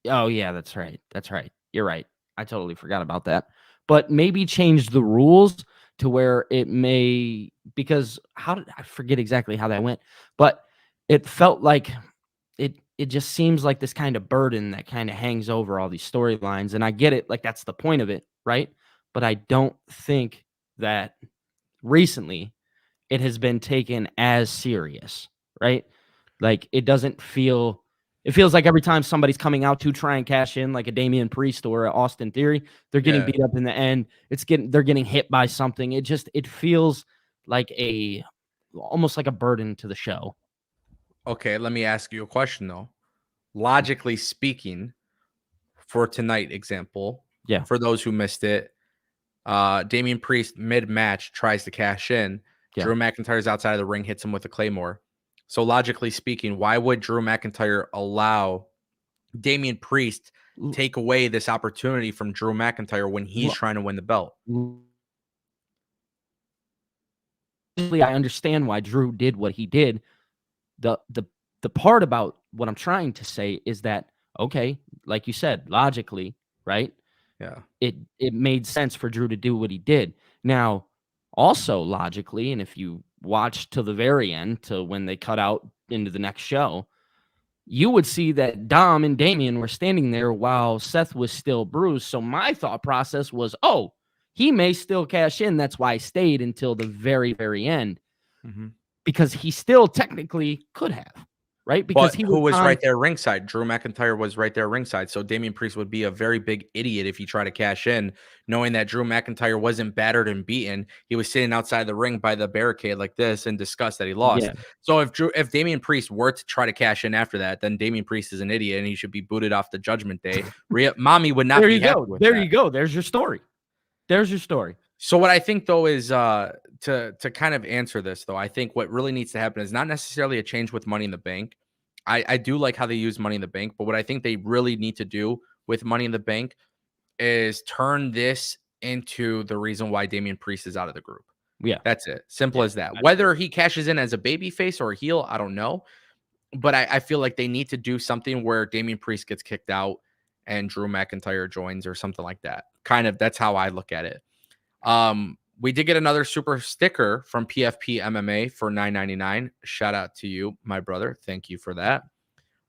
Oh, yeah, that's right. That's right. You're right. I totally forgot about that. But maybe change the rules to where it may, because how did I forget exactly how that went, but it felt like it just seems like this kind of burden that kind of hangs over all these storylines. And I get it, like that's the point of it, right? But I don't think that recently it has been taken as serious, right? Like it feels like every time somebody's coming out to try and cash in, like a Damian Priest or a Austin Theory, they're getting Yeah. beat up in the end. They're getting hit by something. It feels like almost like a burden to the show. Okay, let me ask you a question though. Logically speaking, for tonight example, Yeah. for those who missed it, Damian Priest mid-match tries to cash in. Yeah. Drew McIntyre's outside of the ring, hits him with a claymore. So logically speaking, why would Drew McIntyre allow Damian Priest L- take away this opportunity from Drew McIntyre when he's l- trying to win the belt? I understand why Drew did what he did. The the the part about what I'm trying to say is that, okay, like you said, logically, right? Yeah. It made sense for Drew to do what he did. Now, also logically, and if you watch to the very end, to when they cut out into the next show, you would see that Dom and Damien were standing there while Seth was still bruised. So my thought process was, oh, he may still cash in. That's why I stayed until the very, very end, Mm-hmm. because he still technically could have, right? Because But he who was was on. right there ringside? Drew McIntyre was right there ringside. So Damian Priest would be a very big idiot if he tried to cash in, knowing that Drew McIntyre wasn't battered and beaten. He was sitting outside the ring by the barricade like this in disgust that he lost. Yeah. So if Damian Priest were to try to cash in after that, then Damian Priest is an idiot and he should be booted off the Judgment Day. Mommy would not There be you happy go. with There that. you go. There's your story. There's your story. So what I think though is to kind of answer this though, I think what really needs to happen is not necessarily a change with Money in the Bank. I do like how they use Money in the Bank, but what I think they really need to do with Money in the Bank is turn this into the reason why Damian Priest is out of the group. Yeah. That's it. Simple Yeah. as that. Whether he cashes in as a baby face or a heel, I don't know. But I feel like they need to do something where Damian Priest gets kicked out and Drew McIntyre joins or something like that. Kind of that's how I look at it. We did get another super sticker from PFP MMA for $9.99. Shout out to you, my brother. Thank you for that.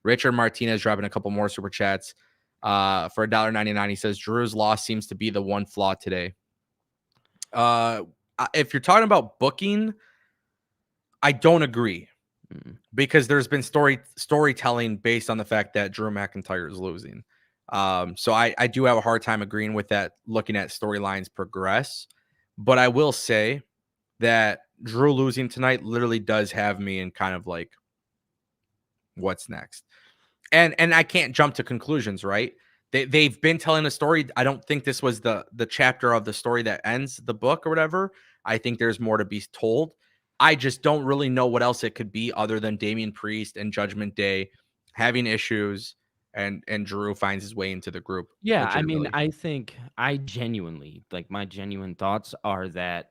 Richard Martinez dropping a couple more super chats for $1.99. He says Drew's loss seems to be the one flaw today. If you're talking about booking, I don't agree because there's been storytelling based on the fact that Drew McIntyre is losing. So I do have a hard time agreeing with that, looking at storylines progress. But I will say that Drew losing tonight literally does have me in kind of like, what's next? And I can't jump to conclusions, right? They've been telling a story. I don't think this was the chapter of the story that ends the book or whatever. I think there's more to be told. I just don't really know what else it could be other than Damian Priest and Judgment Day having issues and Drew finds his way into the group. Yeah, I mean, Legitimately. I think I genuinely, like, my genuine thoughts are that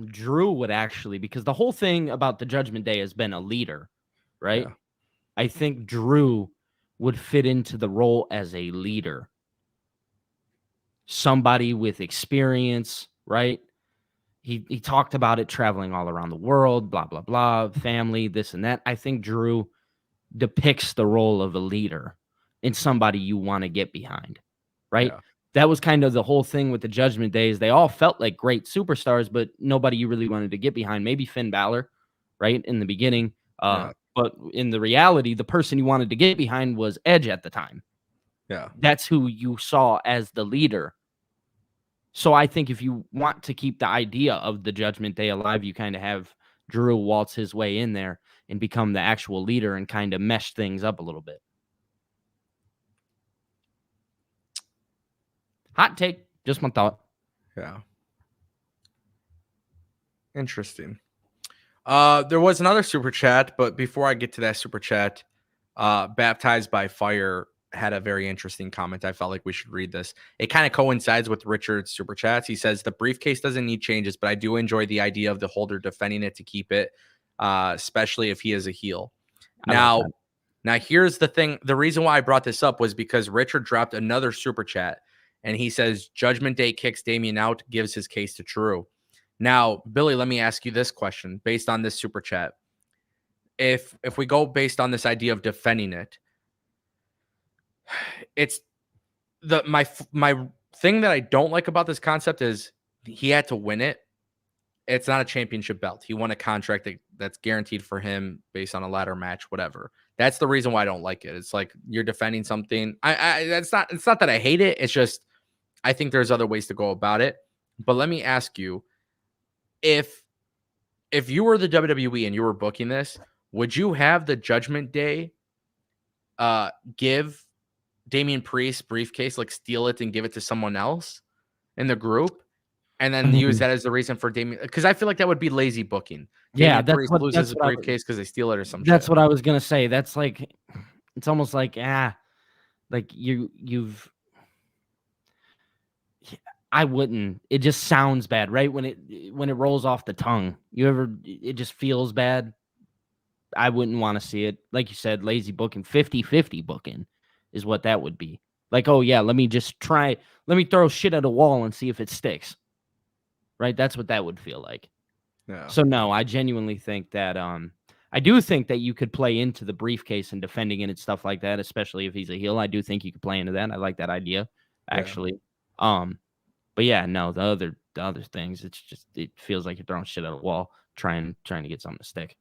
Drew would actually, because the whole thing about the Judgment Day has been a leader, right? Yeah. I think Drew would fit into the role as a leader. Somebody with experience, right? He talked about it, traveling all around the world, blah, blah, blah, family, this and that. I think Drew depicts the role of a leader and somebody you want to get behind, right? Yeah. That was kind of the whole thing with the Judgment Days. They all felt like great superstars, but nobody you really wanted to get behind. Maybe Finn Balor, right, in the beginning. Yeah. But in the reality, the person you wanted to get behind was Edge at the time. Yeah. That's who you saw as the leader. So I think if you want to keep the idea of the Judgment Day alive, you kind of have Drew waltz his way in there and become the actual leader and kind of mesh things up a little bit. Hot take, just my thought. Yeah. Interesting. There was another super chat, but before I get to that super chat, Baptized by Fire had a very interesting comment. I felt like we should read this. It kind of coincides with Richard's super chats. He says the briefcase doesn't need changes, but I do enjoy the idea of the holder defending it to keep it, especially if he is a heel. Now here's the thing. The reason why I brought this up was because Richard dropped another super chat, and he says Judgment Day kicks Damian out, gives his case to True. Now, Billy, let me ask you this question based on this super chat. If we go based on this idea of defending it, it's my thing that I don't like about this concept is he had to win it. It's not a championship belt. He won a contract that's guaranteed for him based on a ladder match, whatever. That's the reason why I don't like it. It's like you're defending something. It's not that I hate it. It's just I think there's other ways to go about it. But let me ask you, if you were the WWE and you were booking this, would you have the Judgment Day give Damian Priest briefcase, like steal it and give it to someone else in the group, and then use that as the reason for Damian? Because I feel like that would be lazy booking. Yeah, Damian Priest loses his briefcase because they steal it or some That's shit. what I was gonna say. That's like, it's almost like like you've. I wouldn't. It just sounds bad, right? When it rolls off the tongue, it just feels bad. I wouldn't want to see it. Like you said, lazy booking, 50-50 booking is what that would be. Like, oh yeah, let me throw shit at a wall and see if it sticks. Right? That's what that would feel like. Yeah. So no, I genuinely think that I do think that you could play into the briefcase and defending it and stuff like that, especially if he's a heel. I do think you could play into that. I like that idea, actually. Yeah. But yeah, no, the other things, it feels like you're throwing shit at a wall, trying to get something to stick.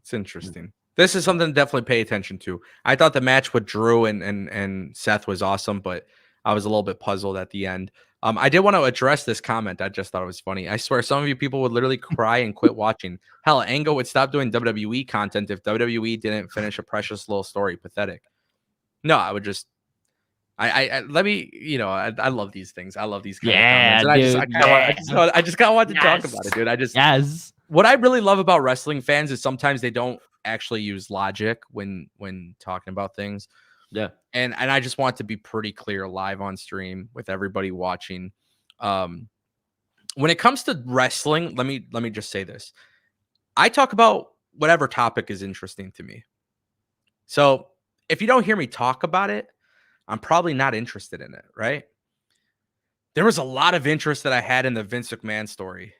It's interesting. This is something to definitely pay attention to. I thought the match with Drew and Seth was awesome, but I was a little bit puzzled at the end. I did want to address this comment. I just thought it was funny. I swear some of you people would literally cry and quit watching. Hell, Angle would stop doing WWE content if WWE didn't finish a precious little story. Pathetic. No, I would just I let me, I love these things. I love these kind of comments. And I just kind of want to talk about it, dude. What I really love about wrestling fans is sometimes they don't actually use logic when talking about things. Yeah. And I just want to be pretty clear live on stream with everybody watching. When it comes to wrestling, let me just say this. I talk about whatever topic is interesting to me. So if you don't hear me talk about it, I'm probably not interested in it, right? There was a lot of interest that I had in the Vince McMahon story.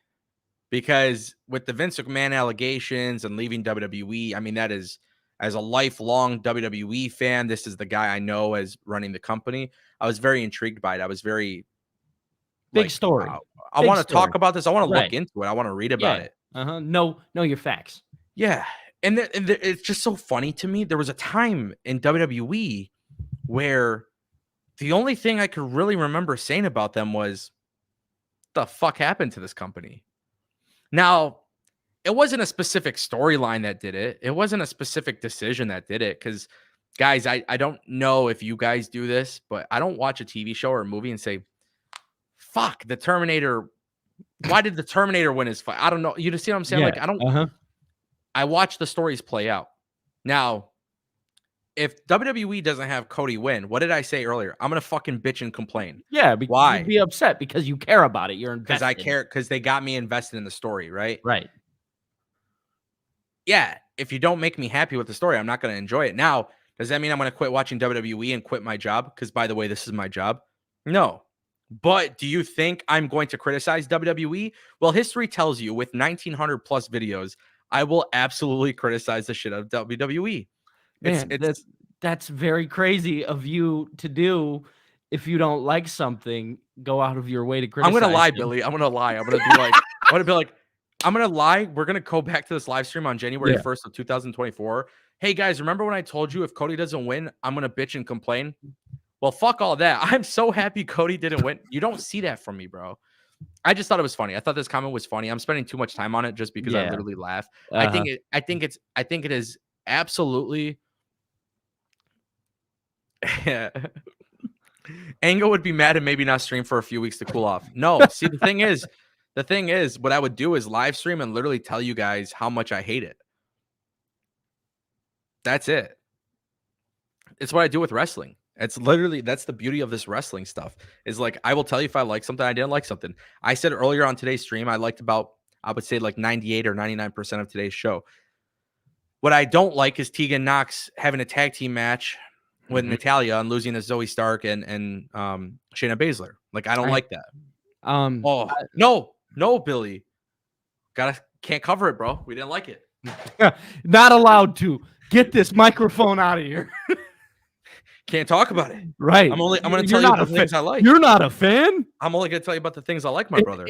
Because with the Vince McMahon allegations and leaving WWE, I mean, that is, as a lifelong WWE fan, this is the guy I know as running the company. I was very intrigued by it. I was very big story. I want to talk about this. I want to look into it. I want to read about it. Know your facts. Yeah. And it's just so funny to me. There was a time in WWE where the only thing I could really remember saying about them was, what the fuck happened to this company? Now, it wasn't a specific storyline that did it. It wasn't a specific decision that did it. Because, guys, I don't know if you guys do this, but I don't watch a TV show or a movie and say, fuck, the Terminator. Why did the Terminator win his fight? I don't know. You see what I'm saying? Yeah. Like, I don't. I watch the stories play out. Now, if WWE doesn't have Cody win, what did I say earlier? I'm gonna fucking bitch and complain. Yeah, Why? you'd be upset because you care about it. You're Because invested. I care, because they got me invested in the story, right? Right. Yeah. If you don't make me happy with the story, I'm not gonna enjoy it. Now, does that mean I'm gonna quit watching WWE and quit my job? Because by the way, this is my job. No. But do you think I'm going to criticize WWE? Well, history tells you with 1,900 plus videos, I will absolutely criticize the shit out of WWE. Man, that's very crazy of you to do. If you don't like something, go out of your way to criticize. I'm gonna lie, it. Billy. I'm gonna lie. I'm gonna be like, I'm gonna lie. We're gonna go back to this live stream on January 1st of 2024. Hey guys, remember when I told you if Cody doesn't win, I'm gonna bitch and complain? Well, fuck all that. I'm so happy Cody didn't win. You don't see that from me, bro. I just thought it was funny. I thought this comment was funny. I'm spending too much time on it just because I literally laugh. I think it is absolutely. Angle would be mad and maybe not stream for a few weeks to cool off. No, see, the thing is, what I would do is live stream and literally tell you guys how much I hate it. That's it. It's what I do with wrestling. It's literally, that's the beauty of this wrestling stuff, is like, I will tell you if I like something, I didn't like something. I said earlier on today's stream, I liked about, I would say like 98 or 99% of today's show. What I don't like is Tegan Knox having a tag team match with Natalya and losing to Zoe Stark and Shayna Baszler. Like, I don't like that. No, Billy. Can't cover it, bro. We didn't like it. Not allowed to. Get this microphone out of here. Can't talk about it. Right. I'm gonna tell you about the things I like. You're not a fan? I'm only gonna tell you about the things I like, my brother.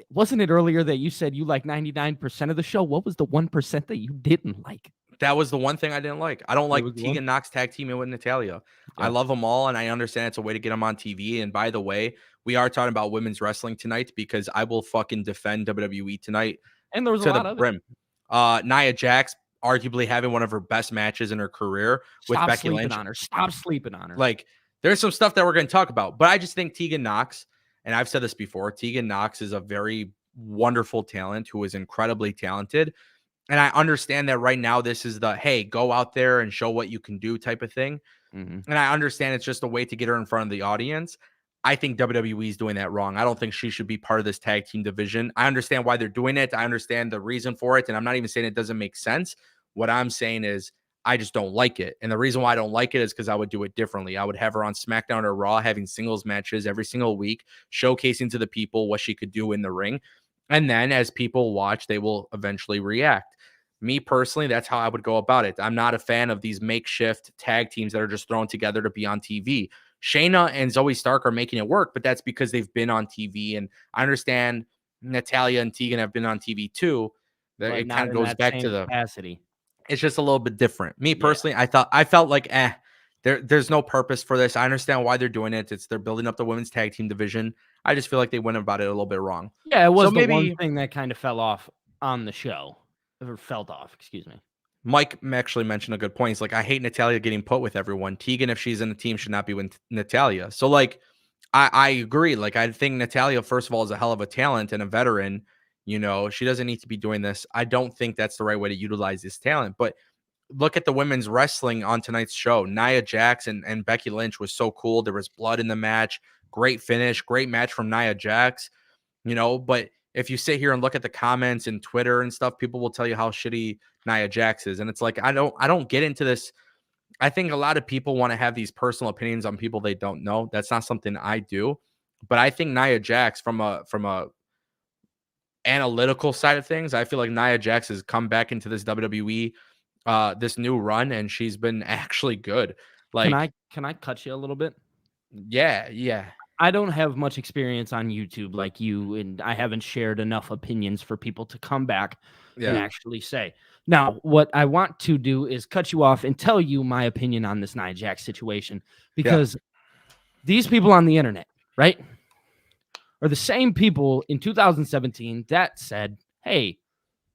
Wasn't it earlier that you said you like 99% of the show? What was the 1% that you didn't like? That was the one thing I didn't like. I don't like Tegan Knox tag teaming with Natalya. Yeah. I love them all, and I understand it's a way to get them on TV. And by the way, we are talking about women's wrestling tonight because I will fucking defend WWE tonight. And there was a lot of brim. Nia Jax arguably having one of her best matches in her career with Becky Lynch. Stop sleeping on her. Like, there's some stuff that we're going to talk about, but I just think Tegan Knox, and I've said this before, Tegan Knox is a very wonderful talent who is incredibly talented. And I understand that right now this is the, hey, go out there and show what you can do type of thing. And I understand it's just a way to get her in front of the audience. I think WWE is doing that wrong. I don't think she should be part of this tag team division. I understand why they're doing it. I understand the reason for it. And I'm not even saying it doesn't make sense. What I'm saying is I just don't like it. And the reason why I don't like it is because I would do it differently. I would have her on SmackDown or Raw having singles matches every single week, showcasing to the people what she could do in the ring. And then as people watch, they will eventually react. Me personally, that's how I would go about it. I'm not a fan of these makeshift tag teams that are just thrown together to be on TV. Shayna and Zoe Stark are making it work, but that's because they've been on TV. And I understand Natalya and Tegan have been on TV too. It kind of goes back to the capacity. It's just a little bit different. Me personally, I felt like, there's no purpose for this. I understand why they're doing it. They're building up the women's tag team division. I just feel like they went about it a little bit wrong. Yeah, it was the one thing that kind of fell off on the show. Or felt off, excuse me. Mike actually mentioned a good point. He's like, I hate Natalya getting put with everyone. Tegan, if she's in the team, should not be with Natalya. So, like, I agree. Like, I think Natalya, first of all, is a hell of a talent and a veteran. You know, she doesn't need to be doing this. I don't think that's the right way to utilize this talent. But look at the women's wrestling on tonight's show. Nia Jax and Becky Lynch was so cool. There was blood in the match. Great finish. Great match from Nia Jax. You know, but if you sit here and look at the comments and Twitter and stuff, people will tell you how shitty Nia Jax is. And it's like, I don't get into this. I think a lot of people want to have these personal opinions on people they don't know. That's not something I do. But I think Nia Jax, from a analytical side of things, I feel like Nia Jax has come back into this WWE, this new run, and she's been actually good. Like, can I cut you a little bit? Yeah. I don't have much experience on YouTube like you, and I haven't shared enough opinions for people to come back and actually say. Now, what I want to do is cut you off and tell you my opinion on this Nia Jax situation, because these people on the internet, right, are the same people in 2017 that said, hey,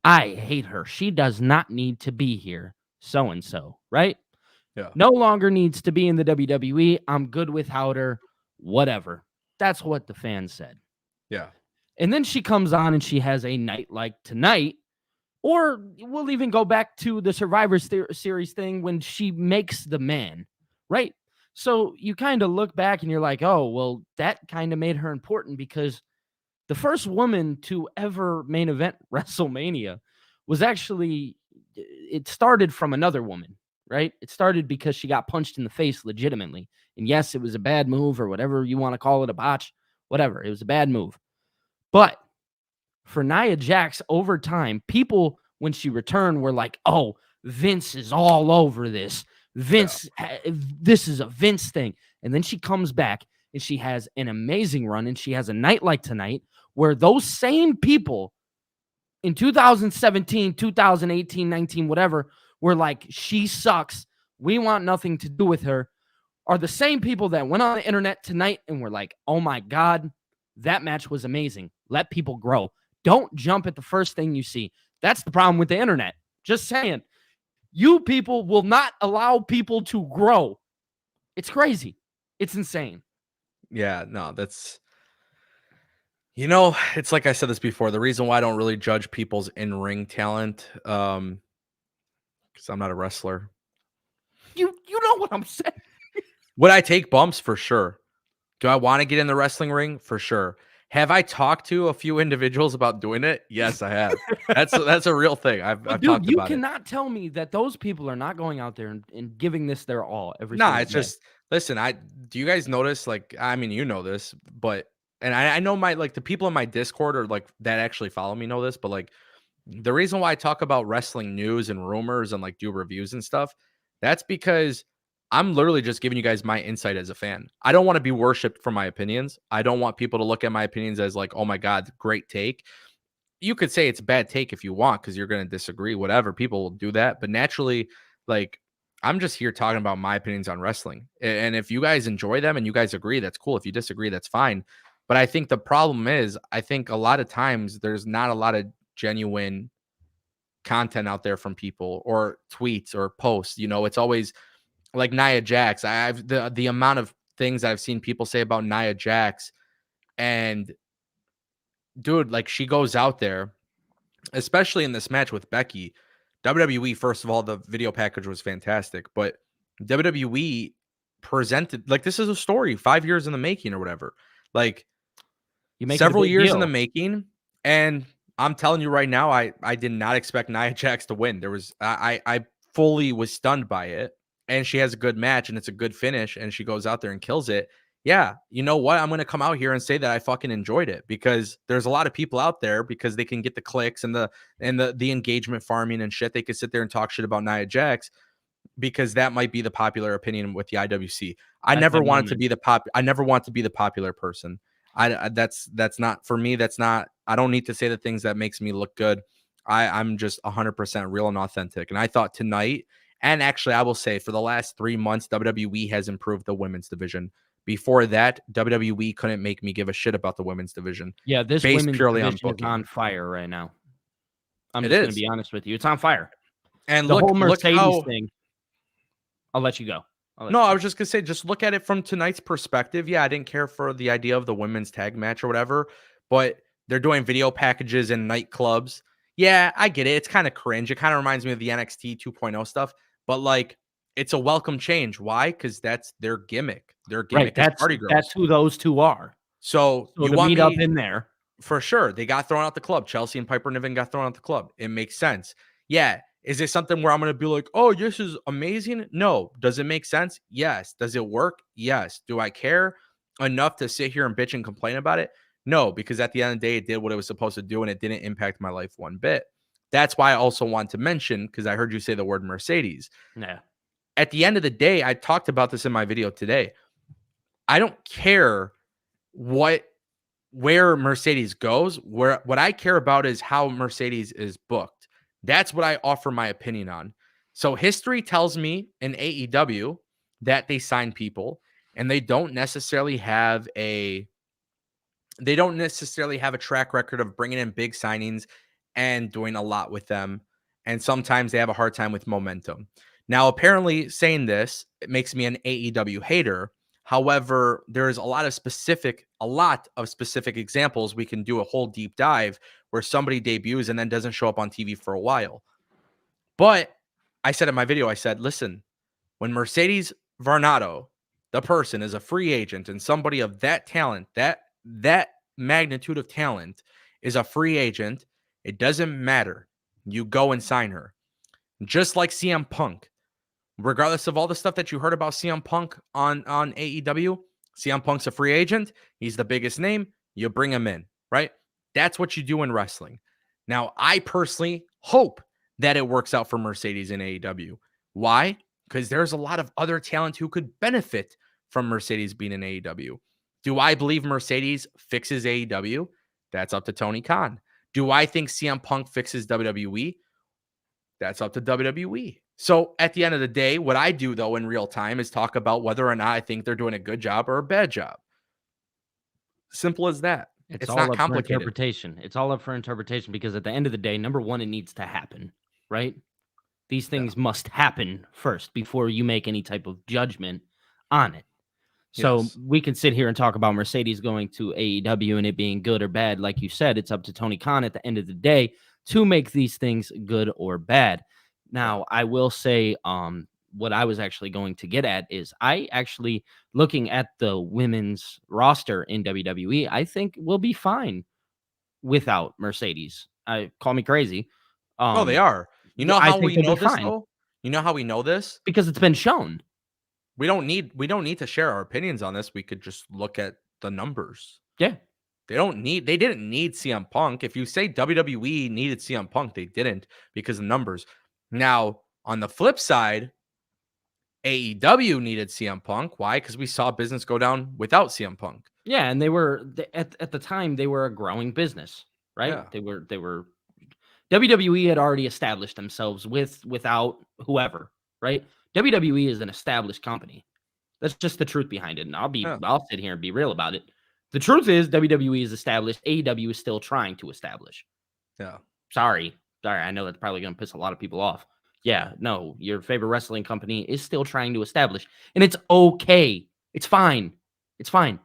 I hate her. She does not need to be here, so-and-so, right? Yeah. No longer needs to be in the WWE. I'm good without her. Whatever. That's what the fans said. Yeah. And then she comes on and she has a night like tonight Or we'll even go back to the Survivor Series thing when she makes the man, right? So you kind of look back and you're like, oh, well, that kind of made her important because the first woman to ever main event WrestleMania was actually, it started from another woman, right? It started because she got punched in the face legitimately. And yes, it was a bad move or whatever you want to call it, a botch, whatever. It was a bad move. But for Nia Jax over time, people, when she returned, were like, oh, Vince is all over this. Vince, this is a Vince thing. And then she comes back and she has an amazing run and she has a night like tonight where those same people in 2017, 2018, 19, whatever, were like, she sucks. We want nothing to do with her, are the same people that went on the internet tonight and were like, oh my God, that match was amazing. Let people grow. Don't jump at the first thing you see. That's the problem with the internet. Just saying. You people will not allow people to grow. It's crazy. It's insane. Yeah, no, that's, you know, it's like I said this before. The reason why I don't really judge people's in-ring talent, because I'm not a wrestler. You know what I'm saying? Would I take bumps? For sure. Do I want to get in the wrestling ring? For sure. Have I talked to a few individuals about doing it? Yes, I have. That's a real thing. I've Dude, talked you about it. cannot tell me that those people are not going out there and giving this their all every Nah, single it's day. just, listen, do you guys notice, like, I mean, you know this, but, and I know my, like, the people in my Discord or like that actually follow me know this, but like the reason why I talk about wrestling news and rumors and like do reviews and stuff, that's because I'm literally just giving you guys my insight as a fan. I don't want to be worshipped for my opinions. I don't want people to look at my opinions as like, oh my God, great take. You could say it's a bad take if you want because you're going to disagree, whatever. People will do that. But naturally, like, I'm just here talking about my opinions on wrestling. And if you guys enjoy them and you guys agree, that's cool. If you disagree, that's fine. But I think the problem is, I think a lot of times there's not a lot of genuine content out there from people or tweets or posts. You know, it's always like Nia Jax. I've the amount of things I've seen people say about Nia Jax, and dude, like she goes out there, especially in this match with Becky. WWE, first of all, the video package was fantastic, but WWE presented like this is a story 5 years in the making or whatever. Like You make it a several big years in the deal. making, and I'm telling you right now, I did not expect Nia Jax to win. There was I fully was stunned by it, and she has a good match and it's a good finish, and she goes out there and kills it. Yeah, you know what? I'm gonna come out here and say that I fucking enjoyed it because there's a lot of people out there because they can get the clicks and the engagement farming and shit. They could sit there and talk shit about Nia Jax because that might be the popular opinion with the IWC. I At never that wanted to moment. be I never want to be the popular person. That's not for me. That's not. I don't need to say the things that makes me look good. I'm just 100% real and authentic. And I thought tonight, and actually, I will say for the last 3 months, WWE has improved the women's division. Before that, WWE couldn't make me give a shit about the women's division Yeah, this based women's purely on division is booking. on fire right now. I'm It just gonna is. be honest with you. It's on fire. And The whole look Mercedes how. thing. I'll let you go. I'll let No, you I go. was just gonna say, just look at it from tonight's perspective. Yeah, I didn't care for the idea of the women's tag match or whatever, but they're doing video packages in nightclubs. Yeah, I get it. It's kind of cringe. It kind of reminds me of the NXT 2.0 stuff, but like it's a welcome change. Why? Because that's their gimmick. Their Right. gimmick is party That's girls. who those two are. So So you to want meet up me in there. for sure. They got thrown out the club. Chelsea and Piper Niven got thrown out the club. It makes sense. Yeah. Is it something where I'm going to be like, oh, this is amazing? No. Does it make sense? Yes. Does it work? Yes. Do I care enough to sit here and bitch and complain about it? No, because at the end of the day, it did what it was supposed to do and it didn't impact my life one bit. That's why I also want to mention, because I heard you say the word Mercedes. Yeah. At the end of the day, I talked about this in my video today. I don't care where Mercedes goes. What I care about is how Mercedes is booked. That's what I offer my opinion on. So history tells me in AEW that they sign people and they don't necessarily have a track record of bringing in big signings and doing a lot with them. And sometimes they have a hard time with momentum. Now, apparently saying this, it makes me an AEW hater. However, there is a lot of specific examples. We can do a whole deep dive where somebody debuts and then doesn't show up on TV for a while. But I said in my video, I said, listen, when Mercedes Varnado, the person, is a free agent and somebody of that talent, that magnitude of talent is a free agent, it doesn't matter. You go and sign her. Just like CM Punk. Regardless of all the stuff that you heard about CM Punk on AEW, CM Punk's a free agent. He's the biggest name. You bring him in, right? That's what you do in wrestling. Now, I personally hope that it works out for Mercedes in AEW. Why? Because there's a lot of other talent who could benefit from Mercedes being in AEW. Do I believe Mercedes fixes AEW? That's up to Tony Khan. Do I think CM Punk fixes WWE? That's up to WWE. So at the end of the day, what I do, though, in real time is talk about whether or not I think they're doing a good job or a bad job. Simple as that. It's It's all not up for complicated. interpretation. It's all up for interpretation because at the end of the day, number one, it needs to happen, right? These things must happen first before you make any type of judgment on it. So Yes. we can sit here and talk about Mercedes going to AEW and it being good or bad. Like you said, it's up to Tony Khan at the end of the day to make these things good or bad. Now, I will say what I was actually going to get at is I actually, looking at the women's roster in WWE, I think we'll be fine without Mercedes. Call me crazy. Oh, they are. You know I how think we they'll know be this, fine though? You know how we know this? because it's been shown. We don't need to share our opinions on this. We could just look at the numbers. Yeah. They didn't need CM Punk. If you say WWE needed CM Punk, they didn't because of numbers. Now, on the flip side, AEW needed CM Punk. Why? Because we saw business go down without CM Punk. Yeah, and they were at the time they were a growing business, right? Yeah. They were WWE had already established themselves without whoever, right? WWE is an established company. That's just the truth behind it. And I'll sit here and be real about it. The truth is WWE is established. AEW is still trying to establish. Yeah. Sorry. I know that's probably going to piss a lot of people off. Yeah, no, your favorite wrestling company is still trying to establish. And it's okay. It's fine. It's fine.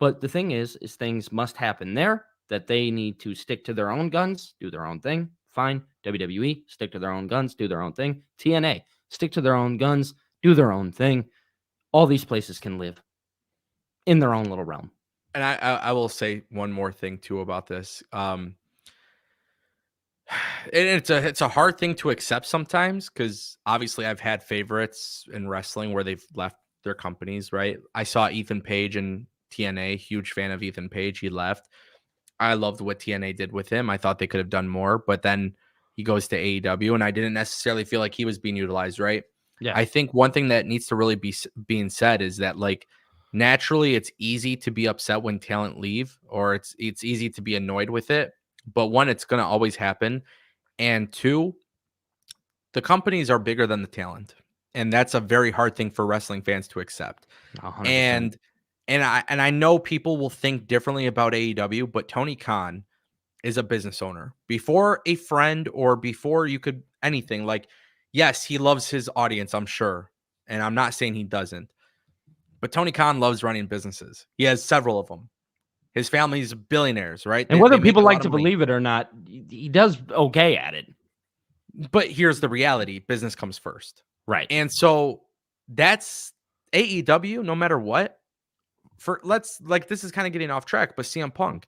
But the thing is things must happen there, that they need to stick to their own guns, do their own thing. Fine. WWE, stick to their own guns, do their own thing. TNA, stick to their own guns, do their own thing. All these places can live in their own little realm. And I will say one more thing too about this. And it's a hard thing to accept sometimes because obviously I've had favorites in wrestling where they've left their companies, right? I saw Ethan Page in TNA, huge fan of Ethan Page. He left. I loved what TNA did with him. I thought they could have done more, but then he goes to AEW and I didn't necessarily feel like he was being utilized, right? Yeah. I think one thing that needs to really be being said is that like naturally it's easy to be upset when talent leave or it's easy to be annoyed with it. But one, it's going to always happen. And two, the companies are bigger than the talent. And that's a very hard thing for wrestling fans to accept. 100%. And I know people will think differently about AEW, but Tony Khan is a business owner. Before a friend or before you could anything, like, yes, he loves his audience, I'm sure. And I'm not saying he doesn't. But Tony Khan loves running businesses. He has several of them. His family's billionaires, right? And whether they make people a lot like of to money. believe it or not, he does okay at it. But here's the reality. Business comes first. Right. And so that's AEW, no matter what. This is kind of getting off track, but CM Punk,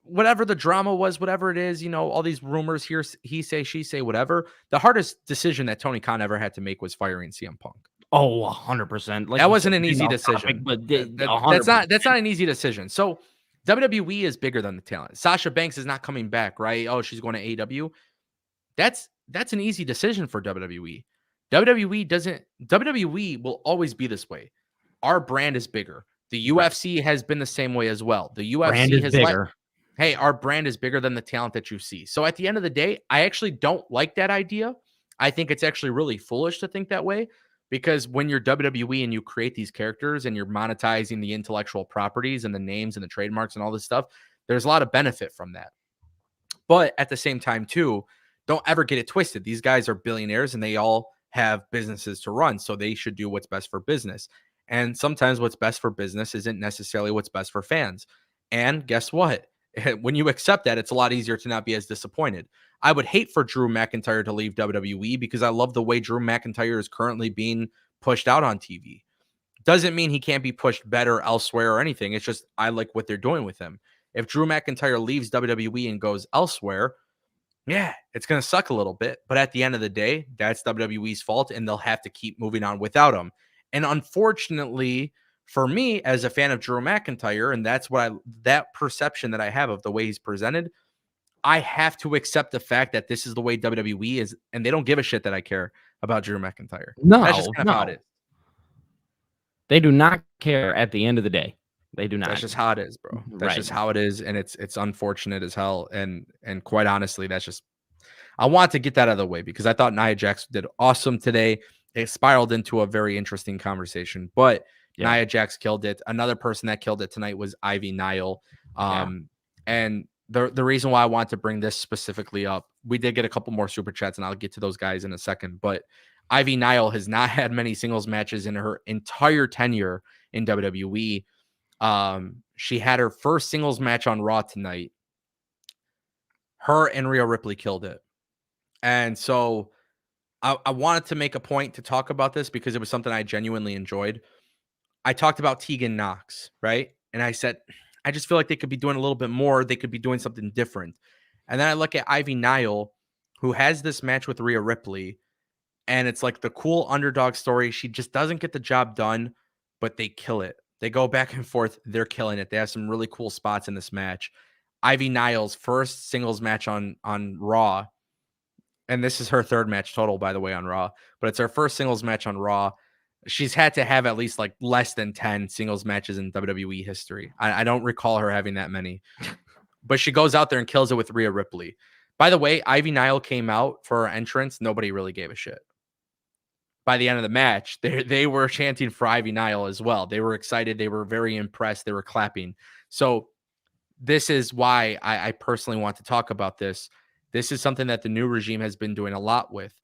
whatever the drama was, whatever it is, all these rumors here, he say, she say, whatever. The hardest decision that Tony Khan ever had to make was firing CM Punk. Oh, 100%. Like that wasn't an easy decision. But that's not an easy decision. So WWE is bigger than the talent. Sasha Banks is not coming back, right? Oh, she's going to AEW. That's an easy decision for WWE. WWE will always be this way. Our brand is bigger. The UFC has been the same way as well. The UFC brand is bigger. Hey, our brand is bigger than the talent that you see. So at the end of the day, I actually don't like that idea. I think it's actually really foolish to think that way because when you're WWE and you create these characters and you're monetizing the intellectual properties and the names and the trademarks and all this stuff, there's a lot of benefit from that. But at the same time, too, don't ever get it twisted. These guys are billionaires and they all have businesses to run, so they should do what's best for business. And sometimes what's best for business isn't necessarily what's best for fans. And guess what? When you accept that, it's a lot easier to not be as disappointed. I would hate for Drew McIntyre to leave WWE because I love the way Drew McIntyre is currently being pushed out on TV. Doesn't mean he can't be pushed better elsewhere or anything. It's just I like what they're doing with him. If Drew McIntyre leaves WWE and goes elsewhere, yeah, it's going to suck a little bit. But at the end of the day, that's WWE's fault, and they'll have to keep moving on without him. And unfortunately, for me, as a fan of Drew McIntyre, and that's what that perception that I have of the way he's presented, I have to accept the fact that this is the way WWE is, and they don't give a shit that I care about Drew McIntyre. That's just kind of how it is. They do not care at the end of the day. They do not. That's just how it is, bro. That's just how it is, and it's unfortunate as hell. And quite honestly, that's just I want to get that out of the way because I thought Nia Jax did awesome today. It spiraled into a very interesting conversation, but Nia Jax killed it. Another person that killed it tonight was Ivy Nile. And the reason why I want to bring this specifically up, we did get a couple more super chats, and I'll get to those guys in a second. But Ivy Nile has not had many singles matches in her entire tenure in WWE. She had her first singles match on Raw tonight. Her and Rhea Ripley killed it. And so I wanted to make a point to talk about this because it was something I genuinely enjoyed. I talked about Tegan Knox, right? And I said, I just feel like they could be doing a little bit more. They could be doing something different. And then I look at Ivy Nile, who has this match with Rhea Ripley, and it's like the cool underdog story. She just doesn't get the job done, but they kill it. They go back and forth. They're killing it. They have some really cool spots in this match. Ivy Nile's first singles match on Raw, and this is her third match total, by the way, on Raw, but it's her first singles match on Raw. She's had to have at least like less than 10 singles matches in WWE history. I don't recall her having that many, but she goes out there and kills it with Rhea Ripley. By the way, Ivy Nile came out for her entrance. Nobody really gave a shit. By the end of the match, they were chanting for Ivy Nile as well. They were excited. They were very impressed. They were clapping. So this is why I personally want to talk about this. This is something that the new regime has been doing a lot with.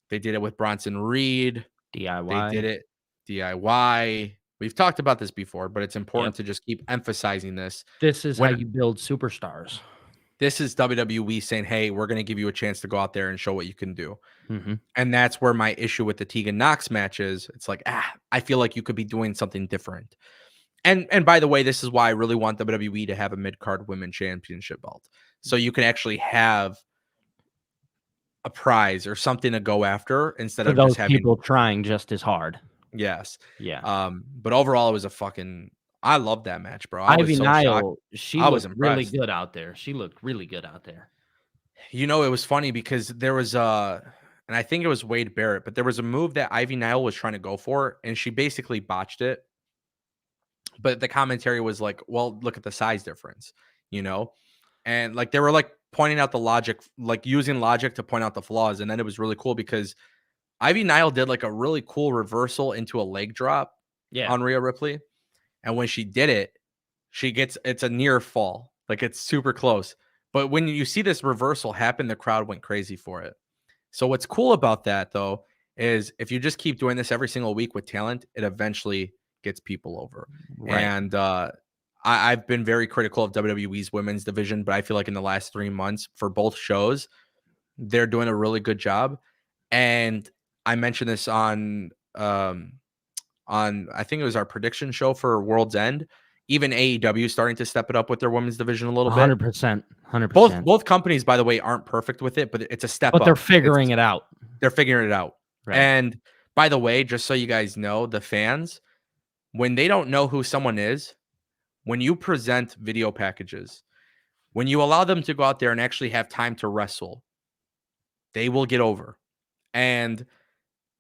They did it with Bronson Reed. DIY. They did it DIY. We've talked about this before, but it's important to just keep emphasizing this. This is how you build superstars. This is WWE saying, hey, we're going to give you a chance to go out there and show what you can do. Mm-hmm. And that's where my issue with the Tegan Knox match is. It's like, I feel like you could be doing something different. And by the way, this is why I really want WWE to have a mid-card women's championship belt. So you can actually have a prize or something to go after instead of just having people trying just as hard. Yes. Yeah. But overall, it was I love that match, bro. Ivy Nile, she was really good out there. She looked really good out there. You know, it was funny because there was and I think it was Wade Barrett, but there was a move that Ivy Nile was trying to go for, and she basically botched it. But the commentary was like, well, look at the size difference, you know? And like they were like pointing out the logic, like using logic to point out the flaws. And then it was really cool because Ivy Nile did like a really cool reversal into a leg drop on Rhea Ripley. And when she did it, it's a near fall. Like it's super close. But when you see this reversal happen, the crowd went crazy for it. So what's cool about that, though, is if you just keep doing this every single week with talent, it eventually gets people over. Right. And I've been very critical of WWE's women's division, but I feel like in the last 3 months for both shows, they're doing a really good job. And I mentioned this on I think it was our prediction show for World's End. Even AEW starting to step it up with their women's division a little 100%, 100%. Both companies, by the way, aren't perfect with it, but it's a step up. But they're figuring it out. They're figuring it out. Right. And by the way, just so you guys know, the fans, when they don't know who someone is, when you present video packages, when you allow them to go out there and actually have time to wrestle, they will get over. And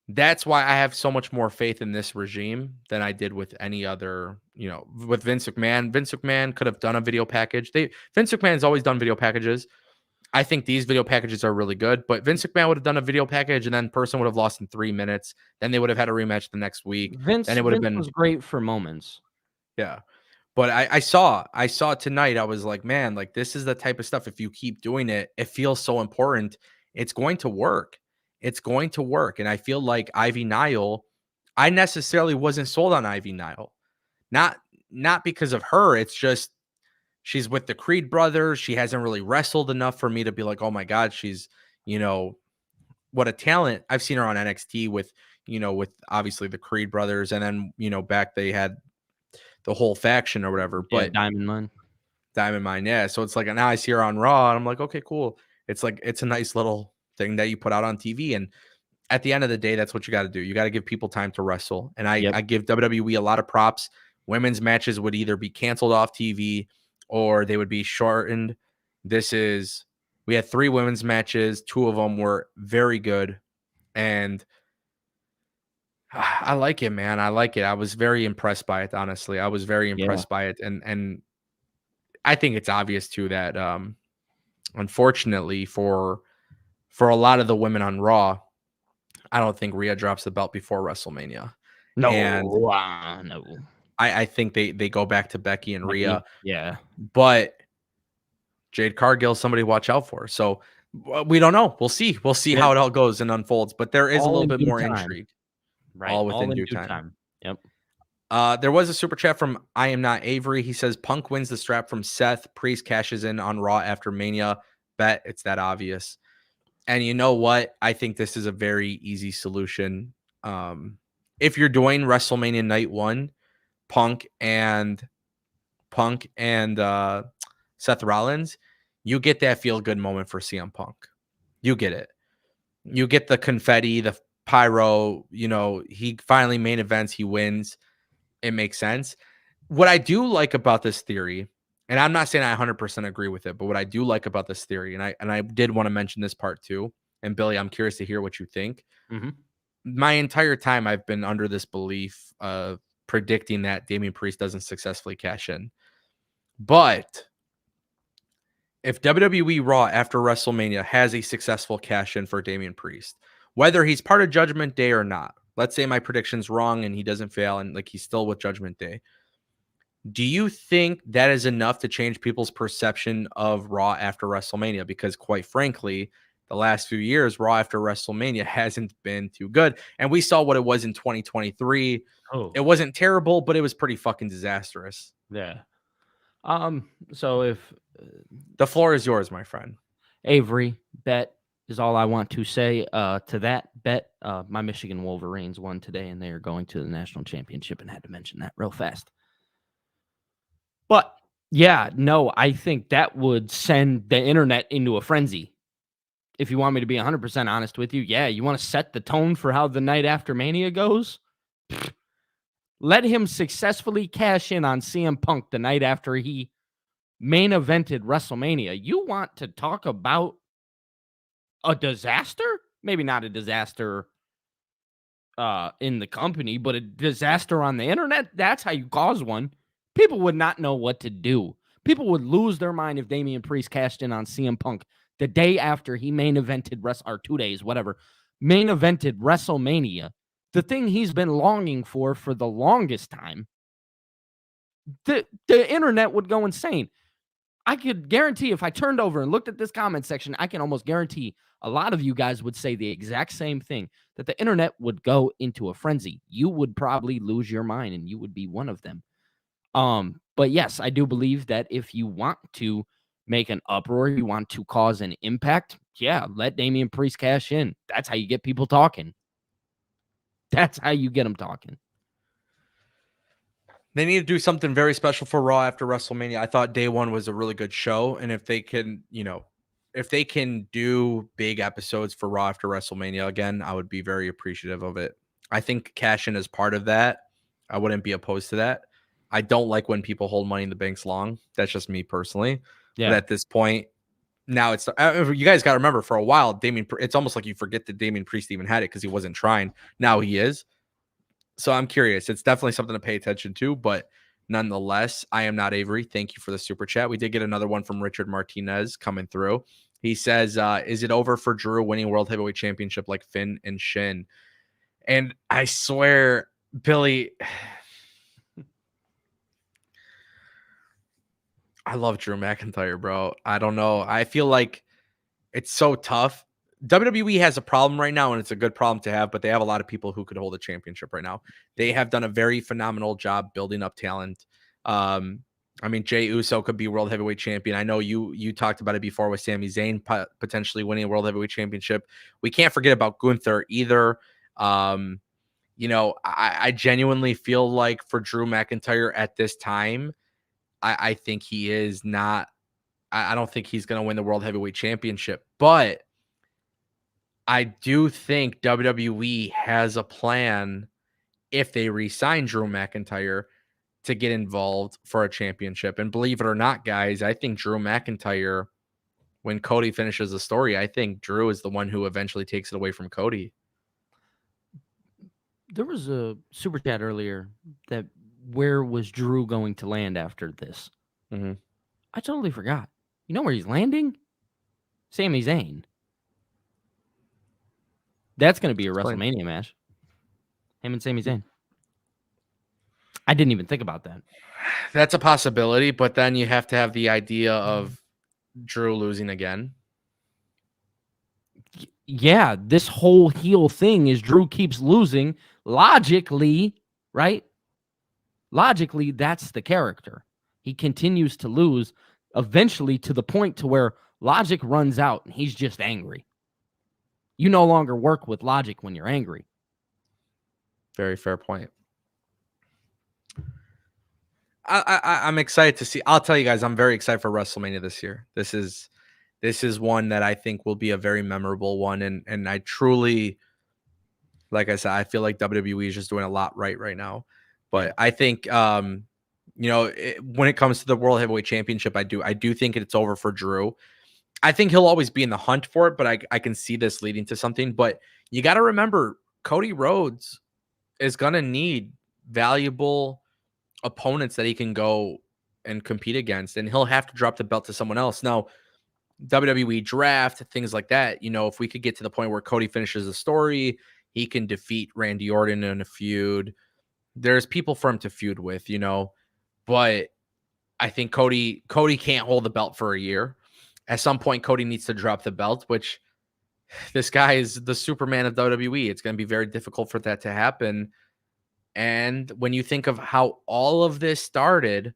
that's why I have so much more faith in this regime than I did with any other, with Vince McMahon. Vince McMahon could have done a video package. Vince McMahon's always done video packages. I think these video packages are really good, but Vince McMahon would have done a video package and then person would have lost in 3 minutes. Then they would have had a rematch the next week. Vince was great for moments. Yeah. But I saw tonight, I was like, man, like this is the type of stuff. If you keep doing it, it feels so important. It's going to work. It's going to work. And I feel like Ivy Nile, I necessarily wasn't sold on Ivy Nile. Not because of her. It's just she's with the Creed brothers. She hasn't really wrestled enough for me to be like, oh my God, she's, what a talent. I've seen her on NXT with obviously the Creed brothers. And then, back they had the whole faction or whatever. Yeah, But Diamond Mine. Diamond Mine, yeah. So it's like now I see her on Raw and I'm like, okay, cool. It's like it's a nice little thing that you put out on TV. And at the end of the day, that's what you got to do. You got to give people time to wrestle. And Yep. I give WWE a lot of props. Women's matches would either be canceled off TV or they would be shortened. We had 3 women's matches. 2 of them were very good. And I like it, man. I like it. I was very impressed by it, honestly. I was very Yeah. impressed by it. And I think it's obvious too that unfortunately for a lot of the women on Raw, I don't think Rhea drops the belt before WrestleMania. And No, no. I think they go back to Becky and Rhea, Yeah. but Jade Cargill, somebody watch out for. So we don't know. We'll see. We'll see how it all goes and unfolds. But there is a All little in bit due more time. intrigue. Right. All within in due due time. Yep. There was a super chat from I Am Not Avery. He says Punk wins the strap from Seth. Priest cashes in on Raw after Mania. Bet it's that obvious. And you know what? I think this is a very easy solution. If you're doing WrestleMania Night 1, Punk and Seth Rollins, you get that feel good moment for CM Punk. You get it. You get the confetti, the pyro. He finally main events. He wins. It makes sense. What I do like about this theory, and I'm not saying I 100% agree with it, but what I do like about this theory, and I did want to mention this part too. And Billy, I'm curious to hear what you think. Mm-hmm. My entire time, I've been under this belief of predicting that Damian Priest doesn't successfully cash in. But if WWE Raw after WrestleMania has a successful cash in for Damian Priest, whether he's part of Judgment Day or not, let's say my prediction's wrong and he doesn't fail and like he's still with Judgment Day. Do you think that is enough to change people's perception of Raw after WrestleMania? Because quite frankly, the last few years, Raw after WrestleMania hasn't been too good. And we saw what it was in 2023. Oh, It wasn't terrible, but it was pretty fucking disastrous. yeah. So if The floor is yours, my friend. Avery bet is all I want to say. To that bet, my Michigan Wolverines won today, and they are going to the national championship. And had to mention that real fast. But yeah, no, I think that would send the internet into a frenzy. If you want me to be 100% honest with you, yeah, you want to set the tone for how the night after Mania goes? Let him successfully cash in on CM Punk the night after he main evented WrestleMania. You want to talk about a disaster? Maybe not a disaster in the company, but a disaster on the internet. That's how you cause one. People would not know what to do. People would lose their mind if Damian Priest cashed in on CM Punk the day after he main evented or 2 days, whatever, main evented WrestleMania, the thing he's been longing for the longest time. The internet would go insane. I could guarantee if I turned over and looked at this comment section, I can almost guarantee a lot of you guys would say the exact same thing, that the internet would go into a frenzy. You would probably lose your mind, and you would be one of them. But yes, I do believe that if you want to make an uproar, you want to cause an impact, yeah, let Damian Priest cash in. That's how you get people talking. That's how you get them talking. They need to do something very special for Raw after WrestleMania. I thought Day One was a really good show. And if they can, if they can do big episodes for Raw after WrestleMania again, I would be very appreciative of it. I think cash in is part of that. I wouldn't be opposed to that. I don't like when people hold Money in the Banks long. That's just me personally. Yeah. But at this point, now it's you guys got to remember for a while, it's almost like you forget that Damian Priest even had it because he wasn't trying. Now he is. So I'm curious. It's definitely something to pay attention to, but nonetheless, I Am Not Avery. Thank you for the super chat. We did get another one from Richard Martinez coming through. He says, is it over for Drew winning World Heavyweight Championship like Finn and Shin? And I swear, Billy, I love Drew McIntyre, bro. I don't know. I feel like it's so tough WWE has a problem right now, and it's a good problem to have, but they have a lot of people who could hold a championship right now. They have done a very phenomenal job building up talent. I mean, Jey Uso could be world heavyweight champion. I know you talked about it before with Sami Zayn potentially winning a world heavyweight championship. We can't forget about Gunther either. I genuinely feel like for Drew McIntyre at this time, I think he is not. I don't think he's going to win the world heavyweight championship, but I do think WWE has a plan if they re-sign Drew McIntyre to get involved for a championship. And believe it or not, guys, I think Drew McIntyre, when Cody finishes the story, I think Drew is the one who eventually takes it away from Cody. There was a super chat earlier that where was Drew going to land after this? Mm-hmm. I totally forgot. You know where he's landing? Sami Zayn. That's going to be a WrestleMania match. Him and Sami Zayn. I didn't even think about that. That's a possibility, but then you have to have the idea of Drew losing again. Yeah, this whole heel thing is Drew keeps losing. Logically, right? Logically, that's the character. He continues to lose, eventually to the point to where logic runs out and he's just angry. You no longer work with logic when you're angry. Very fair point. I'm excited to see. I'll tell you guys, I'm very excited for WrestleMania this year. This is one that I think will be a very memorable one, and I truly, like I said, I feel like WWE is just doing a lot right now. But I think, when it comes to the World Heavyweight Championship, I do think it's over for Drew. I think he'll always be in the hunt for it, but I can see this leading to something. But you got to remember, Cody Rhodes is gonna need valuable opponents that he can go and compete against, and he'll have to drop the belt to someone else. Now, WWE draft, things like that, if we could get to the point where Cody finishes the story, he can defeat Randy Orton in a feud. There's people for him to feud with, but I think Cody can't hold the belt for a year. At some point, Cody needs to drop the belt, which this guy is the Superman of WWE. It's going to be very difficult for that to happen. And when you think of how all of this started,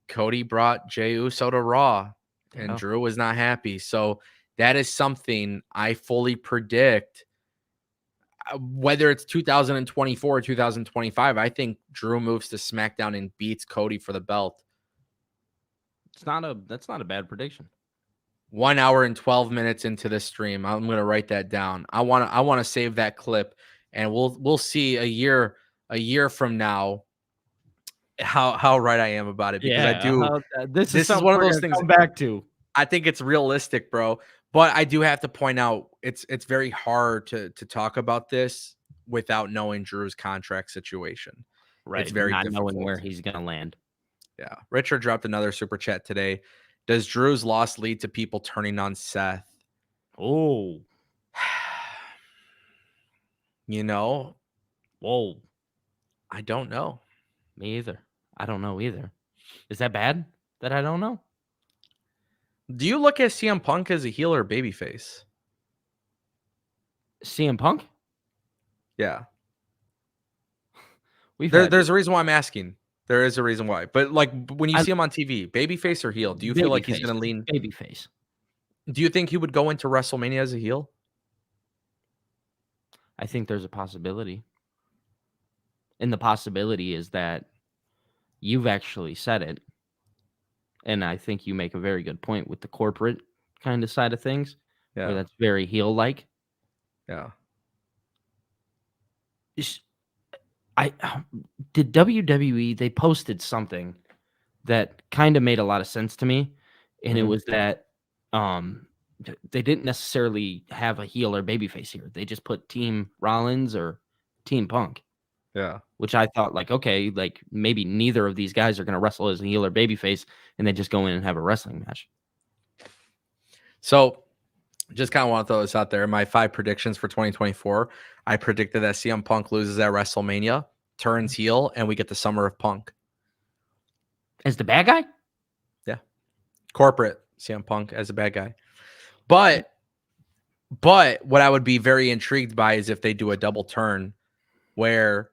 Cody brought Jey Uso to Raw, and Drew was not happy. So that is something I fully predict. Whether it's 2024 or 2025, I think Drew moves to SmackDown and beats Cody for the belt. That's not a bad prediction. 1 hour and 12 minutes into this stream, I'm going to write that down. I want to save that clip, and we'll see a year from now how right I am about it, because I do. This is one of those things. Come back to. I think it's realistic, bro. But I do have to point out it's very hard to talk about this without knowing Drew's contract situation. Right. It's very not difficult. knowing where he's gonna land. Yeah. Richard dropped another super chat today. Does Drew's loss lead to people turning on Seth? Oh. Whoa. I don't know. Me either. I don't know either. Is that bad that I don't know? Do you look at CM Punk as a heel or babyface? CM Punk? Yeah. There's a reason why I'm asking. There is a reason why. But like when you see him on TV, babyface or heel, do you feel like he's going to lean babyface? Do you think he would go into WrestleMania as a heel? I think there's a possibility. And the possibility is that you've actually said it. And I think you make a very good point with the corporate kind of side of things. Yeah. Where that's very heel-like. Yeah. Did WWE, they posted something that kind of made a lot of sense to me. And it was that they didn't necessarily have a heel or babyface here. They just put Team Rollins or Team Punk. Yeah. Which I thought, like, okay, like maybe neither of these guys are going to wrestle as a heel or babyface, and they just go in and have a wrestling match. So just kind of want to throw this out there. My 5 predictions for 2024. I predicted that CM Punk loses at WrestleMania, turns heel, and we get the Summer of Punk. As the bad guy? Yeah. Corporate CM Punk as a bad guy. But But what I would be very intrigued by is if they do a double turn where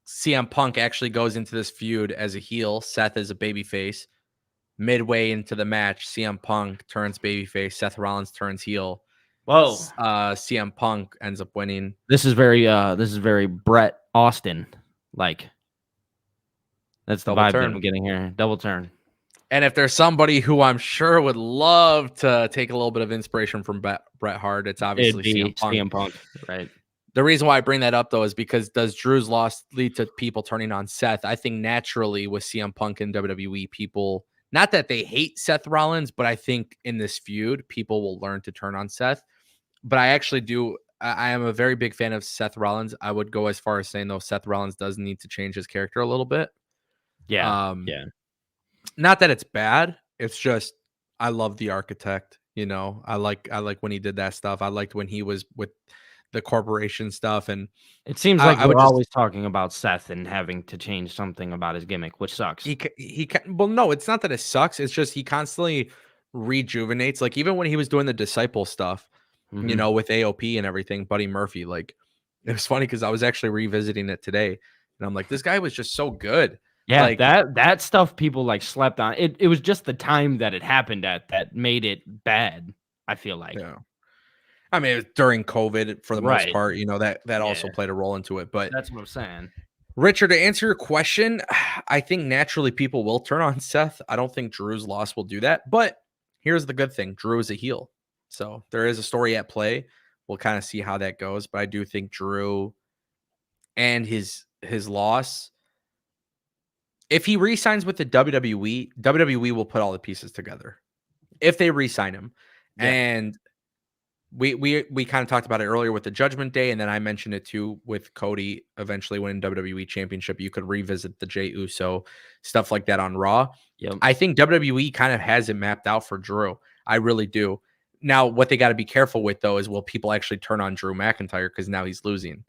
CM Punk actually goes into this feud as a heel, Seth as a babyface. Midway into the match, CM Punk turns babyface, Seth Rollins turns heel. Whoa. CM Punk ends up winning. This is very Brett Austin like. That's the Double vibe that turn. I'm getting here. Double turn. And if there's somebody who I'm sure would love to take a little bit of inspiration from Bret Hart, it's It'd obviously be CM Punk. CM Punk, right? The reason why I bring that up, though, is because does Drew's loss lead to people turning on Seth? I think naturally with CM Punk and WWE, people, not that they hate Seth Rollins, but I think in this feud, people will learn to turn on Seth. But I actually do. I am a very big fan of Seth Rollins. I would go as far as saying, though, Seth Rollins does need to change his character a little bit. Yeah. Not that it's bad. It's just I love the architect. You know, I like when he did that stuff. I liked when he was with the corporation stuff, and It seems I, like I would we're just always talking about Seth and having to change something about his gimmick, which sucks. well, no, it's not that it sucks. It's just he constantly rejuvenates. Like even when he was doing the disciple stuff, you Mhm. know, with AOP and everything, Buddy Murphy. Like it was funny because I was actually revisiting it today, and I'm like, this guy was just so good. Yeah, Like that stuff people like slept on. It was just the time that it happened at that made it bad, I feel like. yeah. I mean, it was during COVID for the most Right. part, you know, that Yeah. also played a role into it. But That's what I'm saying. Richard, to answer your question, I think naturally people will turn on Seth. I don't think Drew's loss will do that. But here's the good thing: Drew is a heel, so there is a story at play. We'll kind of see how that goes. But I do think Drew and his loss, if he re-signs with the WWE, WWE will put all the pieces together if they re-sign him. Yeah. And we kind of talked about it earlier with the Judgment Day, and then I mentioned it too with Cody eventually winning WWE Championship. You could revisit the Jey Uso stuff like that on Raw. Yep. I think WWE kind of has it mapped out for Drew. I really do. Now, what they got to be careful with though is will people actually turn on Drew McIntyre because now he's losing.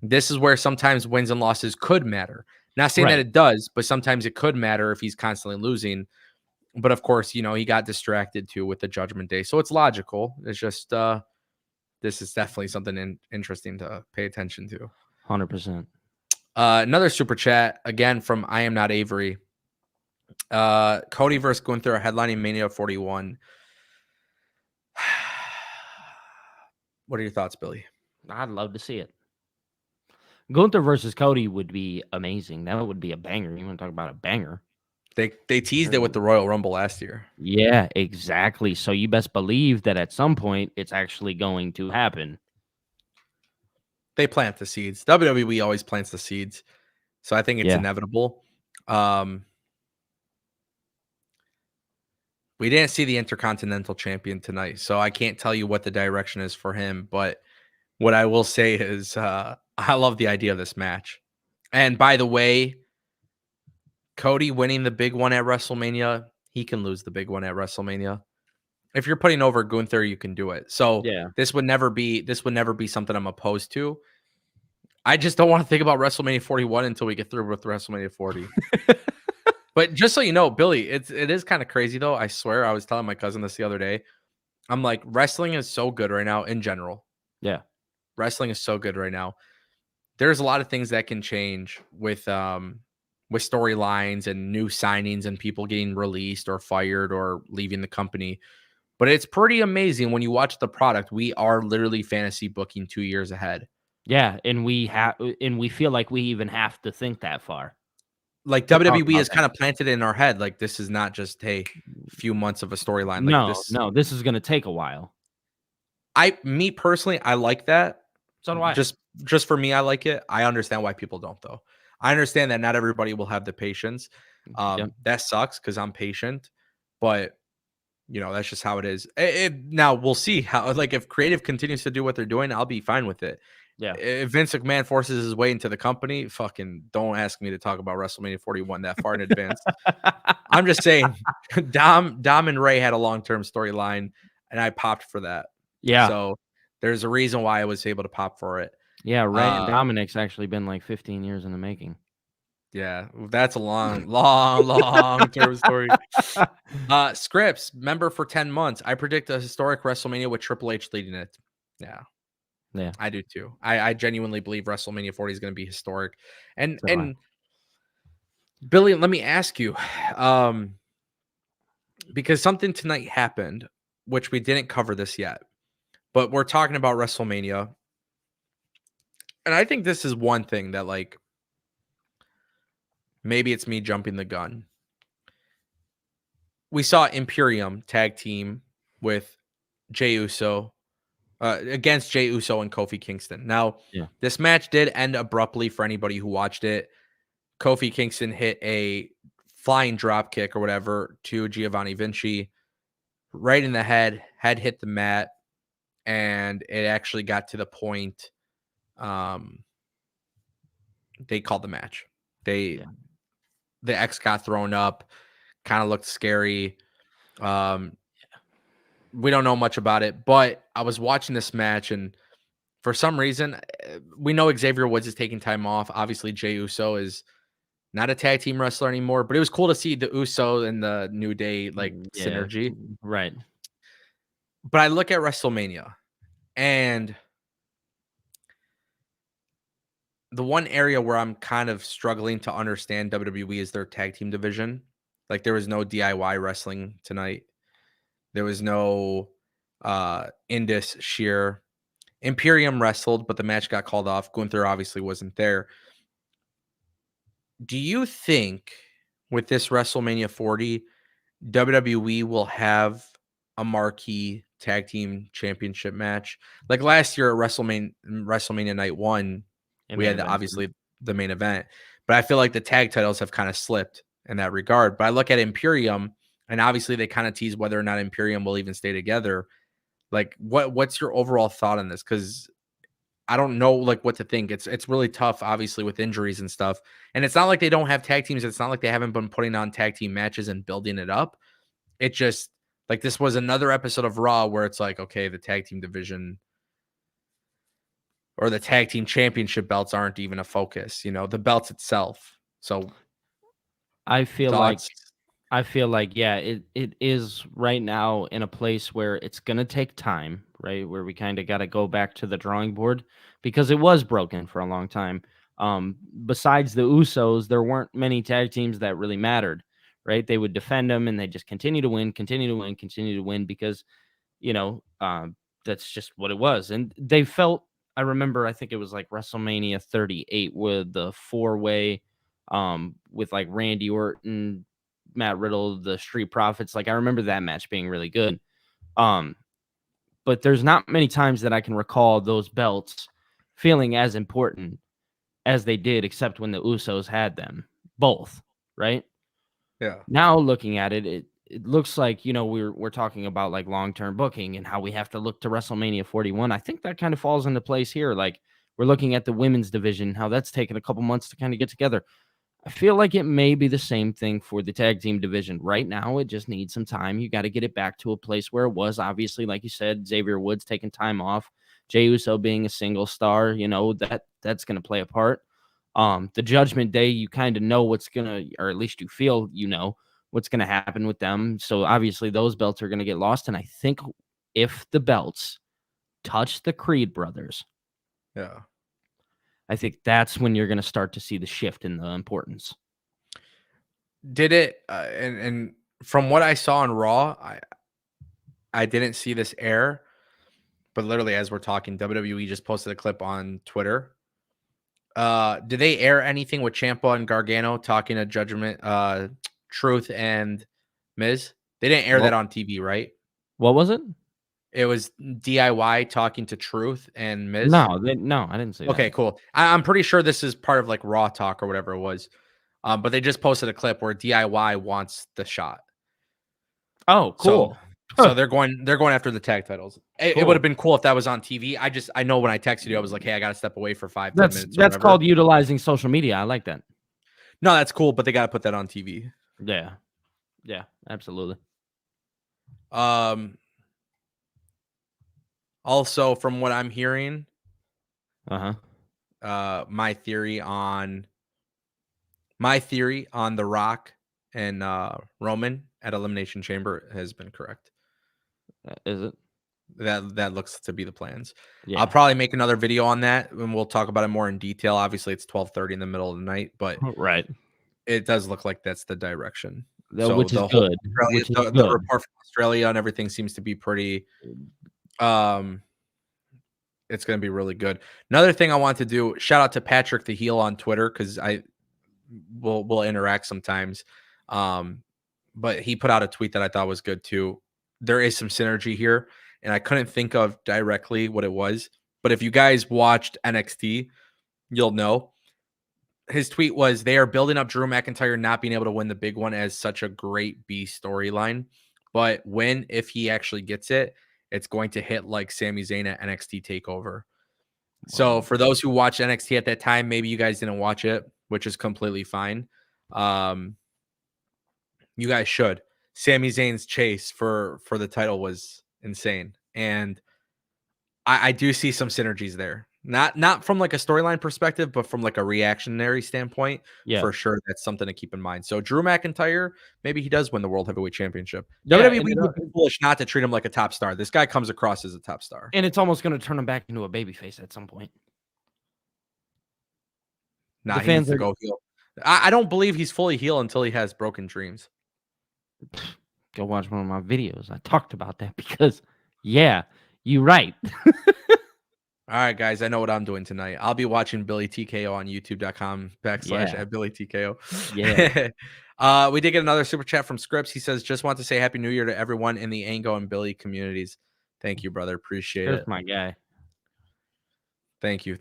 This is where sometimes wins and losses could matter. Not saying that Right. it does, but sometimes it could matter if he's constantly losing. But of course, you know, he got distracted too with the Judgment Day. So it's logical. It's just this is definitely something interesting to pay attention to. 100%. Another super chat again from I Am Not Avery. Cody versus Gunther headlining Mania 41. What are your thoughts, Billy? I'd love to see it. Gunther versus Cody would be amazing. That would be a banger. You want to talk about a banger? They teased it with the Royal Rumble last year. Yeah, exactly. So you best believe that at some point it's actually going to happen. They plant the seeds. WWE always plants the seeds. So I think it's inevitable. We didn't see the Intercontinental Champion tonight, so I can't tell you what the direction is for him. But what I will say is I love the idea of this match. And by the way, Cody winning the big one at WrestleMania, he can lose the big one at WrestleMania. If you're putting over Gunther, you can do it. So this would never be something I'm opposed to. I just don't want to think about WrestleMania 41 until we get through with WrestleMania 40. But just so you know, Billy, it is kind of crazy though. I swear, I was telling my cousin this the other day. I'm like, wrestling is so good right now in general. Yeah. Wrestling is so good right now. There's a lot of things that can change with storylines and new signings and people getting released or fired or leaving the company. But it's pretty amazing when you watch the product. We are literally fantasy booking 2 years ahead. Yeah, and we feel like we even have to think that far. Like WWE is kind of planted in our head. Like this is not just a few months of a storyline. No, this is going to take a while. Me personally, I like that. So do I. Just for me, I like it. I understand why people don't though. I understand that not everybody will have the patience. That sucks because I'm patient, but you know, that's just how it is. Now we'll see how, like, if creative continues to do what they're doing, I'll be fine with it. Yeah. If Vince McMahon forces his way into the company, fucking don't ask me to talk about WrestleMania 41 that far in advance. I'm just saying, Dom and Ray had a long-term storyline, and I popped for that. Yeah. So there's a reason why I was able to pop for it. Yeah, Ray and Dominic's actually been like 15 years in the making. Yeah, that's a long-term story. Scripps, member for 10 months. I predict a historic WrestleMania with Triple H leading it. Yeah, Yeah. I do too. I genuinely believe WrestleMania 40 is going to be historic. And So do I. Billy, let me ask you, um, because something tonight happened, which we didn't cover this yet, but we're talking about WrestleMania, and I think this is one thing that like maybe it's me jumping the gun. We saw Imperium tag team with Jey Uso against Jey Uso and Kofi Kingston. Now, Yeah. this match did end abruptly for anybody who watched it. Kofi Kingston hit a flying drop kick or whatever to Giovanni Vinci right in the head. Head hit the mat, and it actually got to the point. They called the match. Yeah. The X got thrown up, kind of looked scary. Um, we don't know much about it, but I was watching this match, and for some reason, we know Xavier Woods is taking time off. Obviously, Jey Uso is not a tag team wrestler anymore, but it was cool to see the Uso and the New Day like Yeah. synergy. Right. But I look at WrestleMania, and the one area where I'm kind of struggling to understand WWE is their tag team division. Like there was no DIY wrestling tonight. There was no Indus Sheer. Imperium wrestled, but the match got called off. Gunther obviously wasn't there. Do you think with this WrestleMania 40, WWE will have a marquee tag team championship match? Like last year at WrestleMania Night 1, And we main had event. obviously the main event, but I feel like the tag titles have kind of slipped in that regard. But I look at Imperium, and obviously they kind of tease whether or not Imperium will even stay together. Like what's your overall thought on this? Because I don't know like what to think. It's really tough, obviously, with injuries and stuff. And it's not like they don't have tag teams. It's not like they haven't been putting on tag team matches and building it up. It just like this was another episode of Raw where it's like, okay, the tag team division or the tag team championship belts aren't even a focus, the belts itself. So I feel like thoughts. yeah, it is right now in a place where it's gonna take time, right? Where we kind of got to go back to the drawing board because it was broken for a long time. Besides the Usos, there weren't many tag teams that really mattered, right? They would defend them and they just continue to win, continue to win, continue to win because you know, that's just what it was. And they felt, I remember, I think it was like WrestleMania 38 with the four-way with like Randy Orton, Matt Riddle, the Street Profits. Like I remember that match being really good. Um, but there's not many times that I can recall those belts feeling as important as they did, except when the Usos had them both, right? Yeah. Now looking at it, it looks like, we're talking about like long-term booking and how we have to look to WrestleMania 41. I think that kind of falls into place here. Like we're looking at the women's division, how that's taken a couple months to kind of get together. I feel like it may be the same thing for the tag team division. Right now, it just needs some time. You got to get it back to a place where it was. Obviously, like you said, Xavier Woods taking time off, Jey Uso being a single star, that's going to play a part. The Judgment Day, you kind of know what's gonna, or at least you feel what's gonna happen with them. So obviously those belts are gonna get lost. And I think if the belts touch the Creed brothers, Yeah. I think that's when you're gonna start to see the shift in the importance. Did it and from what I saw on Raw, I didn't see this air, but literally as we're talking, WWE just posted a clip on Twitter. Did they air anything with Ciampa and Gargano talking to Judgment, Truth and Miz? They didn't air that What on TV, right? what was it? It was DIY talking to Truth and Miz. No, I didn't see that. Okay, cool. I'm pretty sure this is part of like Raw Talk or whatever it was. But they just posted a clip where DIY wants the shot. Oh, So cool. so they're going after the tag titles. It would have Cool. been cool if that was on TV. I know when I texted you, I was like, hey, I gotta step away for 5-10 That's minutes or that's whatever. called utilizing social media. I like that. No, that's cool, but they gotta put that on TV. Yeah. Yeah, absolutely. Um Also from what I'm hearing, Uh-huh. my theory on The Rock and Roman at Elimination Chamber has been correct. Is it? That looks to be the plans. Yeah. I'll probably make another video on that, and we'll talk about it more in detail. Obviously, it's 12:30 in the middle of the night, but Right. it does look like that's the direction. Which is The whole good. Australia, Which is the good. report from Australia and everything seems to be pretty. It's going to be really good. Another thing I want to do, shout out to Patrick the Heel on Twitter, because we'll interact sometimes. But he put out a tweet that I thought was good too. There is some synergy here, and I couldn't think of directly what it was. But if you guys watched NXT, you'll know. His tweet was, they are building up Drew McIntyre not being able to win the big one as such a great B storyline. But if he actually gets it, it's going to hit like Sami Zayn at NXT TakeOver. So for those who watched NXT at that time, maybe you guys didn't watch it, which is completely fine. You guys should. Sami Zayn's chase for the title was insane. And I do see some synergies there. Not from like a storyline perspective, but from like a reactionary standpoint. Yeah. For sure, that's something to keep in mind. So Drew McIntyre, maybe he does win the World Heavyweight Championship. Yeah, WWE would be foolish not to treat him like a top star. This guy comes across as a top star. And it's almost going to turn him back into a babyface at some point. Nah, he needs to go heel. I don't believe he's fully heel until he has Broken Dreams. Go watch one of my videos. I talked about that because, yeah, you're right. All right, guys, I know what I'm doing tonight. I'll be watching Billy TKO on youtube.com/@BillyTKO. Yeah. We did get another super chat from Scripps. He says, just want to say Happy New Year to everyone in the Ango and Billy communities. Thank you, brother. Appreciate it. My guy. Thank you.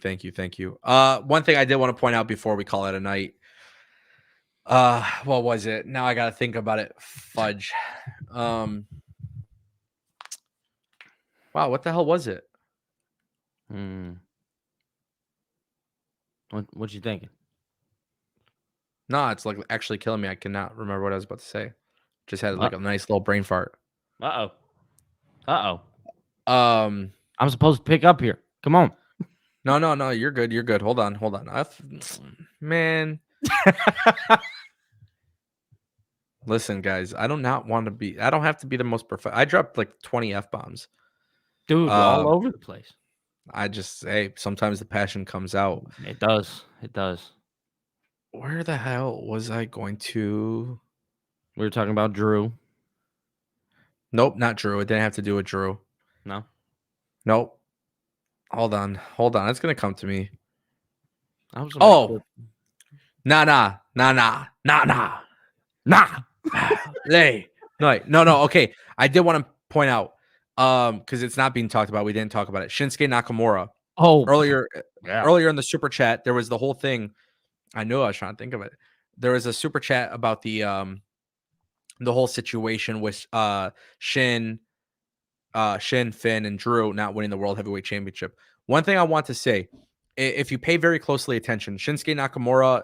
One thing I did want to point out before we call it a night. What was it? Now I got to think about it. Fudge. Wow, what the hell was it? What you thinking? No, it's like actually killing me. I cannot remember what I was about to say. Just had like a nice little brain fart. I'm supposed to pick up here. Come on. No. You're good. Hold on. Man. Listen, guys, I don't have to be the most perfect. I dropped like 20 F-bombs. Dude, all over the place. I just say sometimes the passion comes out. It does. Where the hell was I going to? We were talking about Drew. Nope, not Drew. It didn't have to do with Drew. No. Nope. Hold on. It's gonna come to me. Nah. No. Okay, I did want to point out, because it's not being talked about. We didn't talk about it. Shinsuke Nakamura. Earlier in the super chat, there was the whole thing. I knew I was trying to think of it. There was a super chat about the whole situation with Shin, Finn, and Drew not winning the World Heavyweight Championship. One thing I want to say, if you pay very closely attention, Shinsuke Nakamura,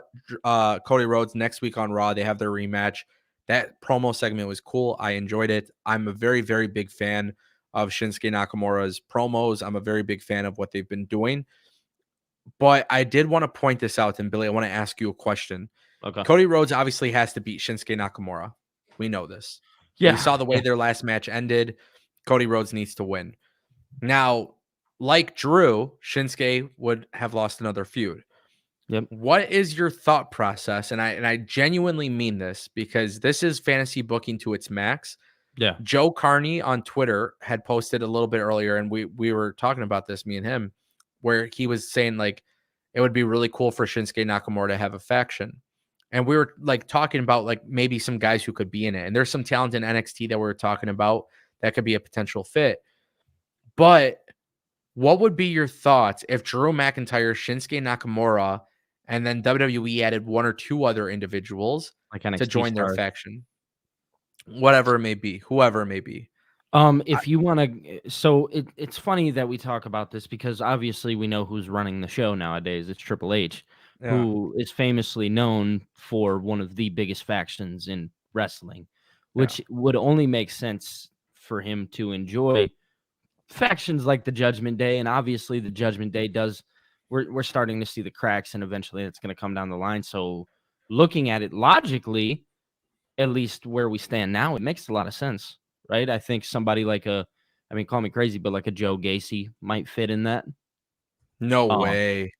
Cody Rhodes next week on Raw, they have their rematch. That promo segment was cool. I enjoyed it. I'm a very, very big fan of Shinsuke Nakamura's promos. I'm a very big fan of what they've been doing. But I did want to point this out, and Billy, I want to ask you a question. Okay. Cody Rhodes obviously has to beat Shinsuke Nakamura. We know this. Yeah. We saw the way their last match ended. Cody Rhodes needs to win. Now, like Drew, Shinsuke would have lost another feud. Yep. What is your thought process? And I genuinely mean this, because this is fantasy booking to its max. Yeah. Joe Carney on Twitter had posted a little bit earlier, and we were talking about this, me and him, where he was saying like it would be really cool for Shinsuke Nakamura to have a faction. And we were like talking about like maybe some guys who could be in it. And there's some talent in NXT that we were talking about that could be a potential fit. But what would be your thoughts if Drew McIntyre, Shinsuke Nakamura, and then WWE added one or two other individuals to join their faction? Whatever it may be, whoever it may be. If you want to, so it's funny that we talk about this because obviously we know who's running the show nowadays. It's Triple H, who is famously known for one of the biggest factions in wrestling, which would only make sense for him to enjoy factions like the Judgment Day. And obviously the Judgment Day we're starting to see the cracks, and eventually it's going to come down the line. So looking at it logically, at least where we stand now, it makes a lot of sense. Right, I think somebody like a I mean, call me crazy, but like a Joe Gacy might fit in that. No Um, way.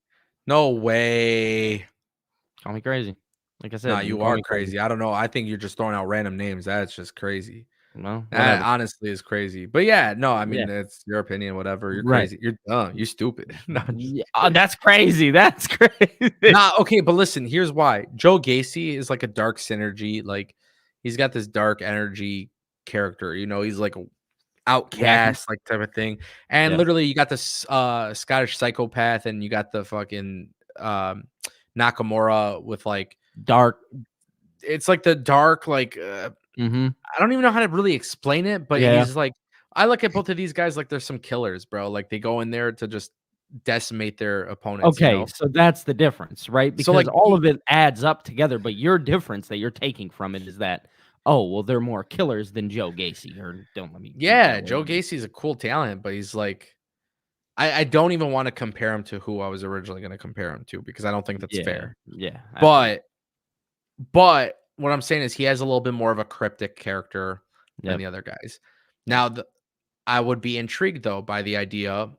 No way. Call me crazy. Like I Nah, said, you can you call are me crazy. crazy. I don't know. I think you're just throwing out random names. That's just crazy. Well, That whatever. honestly is crazy. But yeah, no, I Yeah, mean, it's your opinion, whatever. You're right. crazy. You're dumb. You stupid. No, I'm just Yeah, that's crazy. That's crazy. nah, okay, but listen, here's why. Joe Gacy is like a dark synergy. Like he's got this dark energy character, he's like a Wacky. outcast, like type of thing. And Yeah. literally you got this Scottish psychopath and you got the fucking Nakamura with like Dark. it's like the dark, like Mm-hmm. I don't even know how to really explain it, but Yeah. he's like I look at both of these guys like they're some killers, bro. Like they go in there to just decimate their opponents, Okay, so that's the difference, right? So Because like all of it adds up together, but your difference that you're taking from it is that, oh, well, they're more killers than Joe Gacy, or don't let me use yeah, that Joe word. Gacy's a cool talent, but he's like I don't even want to compare him to who I was originally going to compare him to because I don't think that's Yeah, fair. yeah, absolutely. But what I'm saying is he has a little bit more of a cryptic character than Yep. the other guys. Yep. Now, I would be intrigued though by the idea,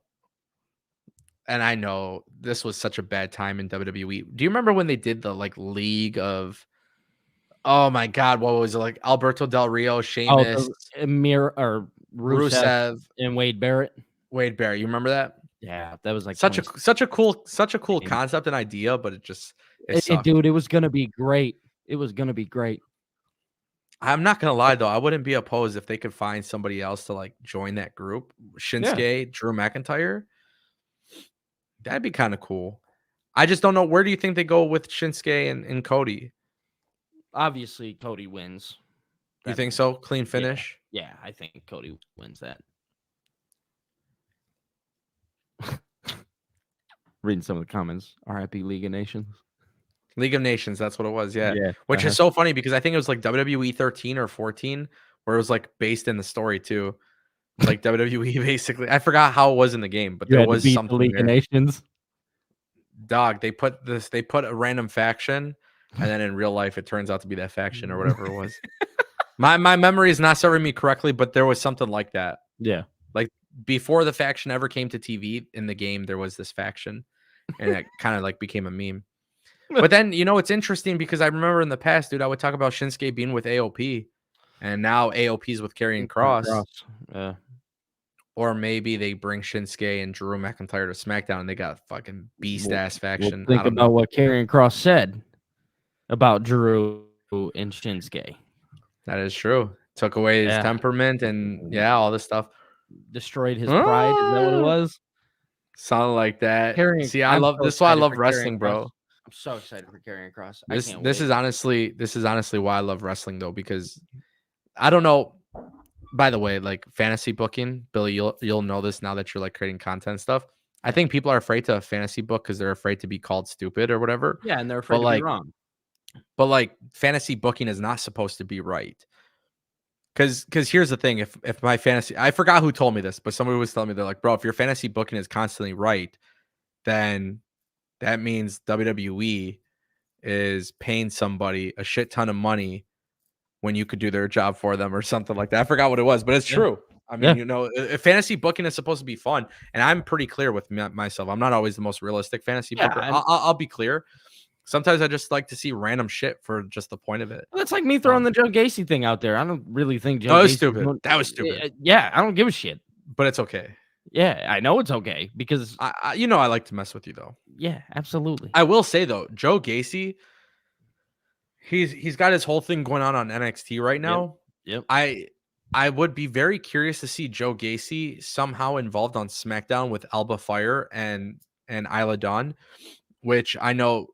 and I know this was such a bad time in WWE. Do you remember when they did the like League of? Oh my God, what was it like? Alberto Del Rio, Oh, Sheamus, the Mir or Rusev Rusev, and Wade Barrett. Wade Barrett. You remember that? Yeah, that was like Such a cool 2016. concept and idea, but it sucked. Dude, it was gonna be great. It was gonna be great. I'm not gonna lie though, I wouldn't be opposed if they could find somebody else to like join that group. Yeah, Shinsuke, Drew McIntyre, that'd be kind of cool. I just don't know where do you think they go with Shinsuke and Cody? obviously Cody wins You that think match. so? Clean Yeah, finish? yeah, I think Cody wins that. Reading some of the comments. RIP League of Nations. League of Nations, that's what it was, yeah. Yeah. Which is so funny because I think it was like WWE 13 or 14 where it was like based in the story too. Like WWE basically. I forgot how it was in the game, but You there had to was beat the something League of there. Nations. Dog, they put a random faction and then in real life it turns out to be that faction or whatever it was. My memory is not serving me correctly, but there was something like that. Yeah. Like before the faction ever came to TV in the game, there was this faction, and it kind of like became a meme. But then it's interesting because I remember in the past, dude, I would talk about Shinsuke being with AOP, and now AOP's with Karrion Cross, Yeah. or maybe they bring Shinsuke and Drew McIntyre to SmackDown, and they got a fucking beast ass Well, faction. I think don't know. about what Karrion Cross said about Drew and Shinsuke. That is true. Took away his Yeah. temperament and all this stuff. Destroyed his pride. Is that what it was? Something like that. Karrion, See, I I'm love so this. Is why I excited love for Karrion wrestling, Cross. bro. I'm so excited for Karrion Cross. I This can't this wait. is honestly why I love wrestling though, because I don't know. By the way, like fantasy booking, Billy, you'll know this now that you're like creating content stuff. I think people are afraid to fantasy book because they're afraid to be called stupid or whatever. Yeah, and they're But afraid to be wrong. fantasy booking is not supposed to be right. Because here's the thing, if my fantasy, I forgot who told me this, but somebody was telling me they're like, bro, if your fantasy booking is constantly right, then that means WWE is paying somebody a shit ton of money when you could do their job for them or something like that. I forgot what it was, but it's Yeah. true. I Yeah. mean, if fantasy booking is supposed to be fun, and I'm pretty clear with myself. I'm not always the most realistic fantasy Yeah, booker. I'll be clear. Sometimes I just like to see random shit for just the point of it. That's like me throwing the Joe Gacy thing out there. I don't really think Joe That was Gacy. stupid. That was stupid. Yeah, I don't give a shit. But it's okay. Yeah, I know it's okay because I like to mess with you though. yeah, absolutely. I will say though, Joe Gacy, he's got his whole thing going on NXT right now. Yep. I would be very curious to see Joe Gacy somehow involved on SmackDown with Alba Fire and Isla Dawn, which I know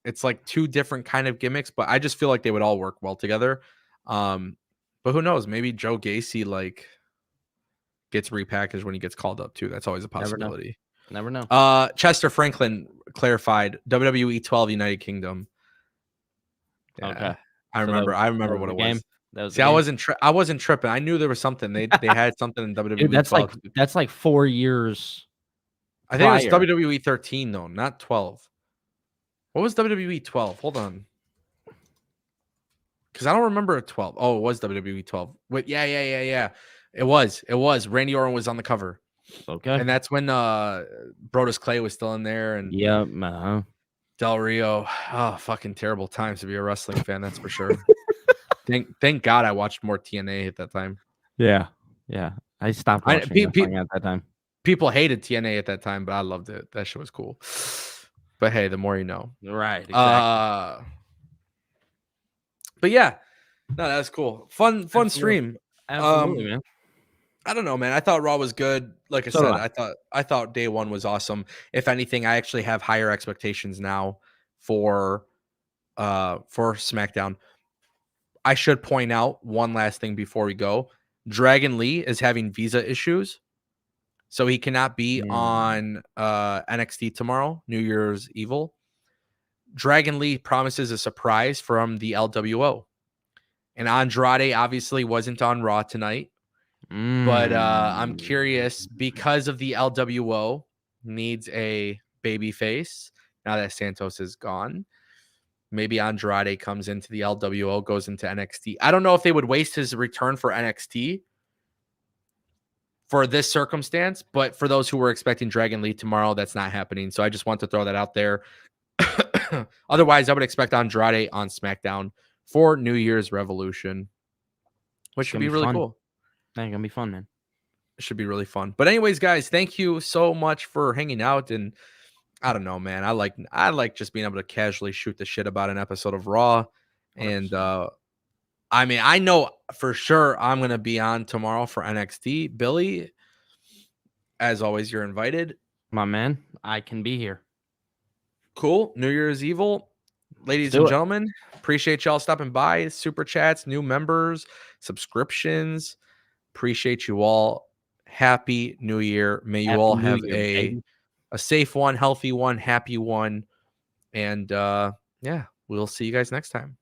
it's like two different kind of gimmicks, but I just feel like they would all work well together. But who knows? Maybe Joe Gacy like gets repackaged when he gets called up too. That's always a possibility. Never know. Chester Franklin clarified WWE 12 United Kingdom. Yeah, Okay. I remember what it was. That was See, I wasn't tripping. I knew there was something. They had something in WWE. Dude, that's 12. like 4 years. I think it was prior. WWE 13 though, not 12. What was WWE 12? Hold on. Because I don't remember a 12. Oh, it was WWE 12. Wait, yeah. It was. Randy Orton was on the cover. Okay. And that's when Brodus Clay was still in there and Yeah. Del Rio. Oh, fucking terrible times to be a wrestling fan, that's for sure. Thank God I watched more TNA at that time. Yeah. I stopped watching wrestling at that time. People hated TNA at that time, but I loved it. That shit was cool. But hey, the more you know. Right, exactly. But yeah, no, that's cool. Fun stream. Absolutely, man. I don't know, man. I thought Raw was good. Like I said, I thought day one was awesome. If anything, I actually have higher expectations now for SmackDown. I should point out one last thing before we go. Dragon Lee is having visa issues, so he cannot be on NXT tomorrow, New Year's Evil. Dragon Lee promises a surprise from the LWO. And Andrade obviously wasn't on Raw tonight. But I'm curious, because of the LWO needs a baby face now that Santos is gone. Maybe Andrade comes into the LWO, goes into NXT. I don't know if they would waste his return for NXT for this circumstance, but for those who were expecting Dragon Lee tomorrow, that's not happening. So I just want to throw that out there. Otherwise, I would expect Andrade on SmackDown for New Year's Revolution, which should be really cool. That's gonna be fun, man. It should be really fun. But anyways, guys, thank you so much for hanging out. And I don't know, man. I like just being able to casually shoot the shit about an episode of Raw. 100%. And I mean, I know for sure I'm gonna be on tomorrow for NXT. Billy, as always, you're invited. My man, I can be here. Cool. New Year's Evil. Ladies and gentlemen, appreciate y'all stopping by. Super chats, new members, subscriptions. Appreciate you all. Happy New Year. May you all have a safe one, healthy one, happy one. And yeah, we'll see you guys next time.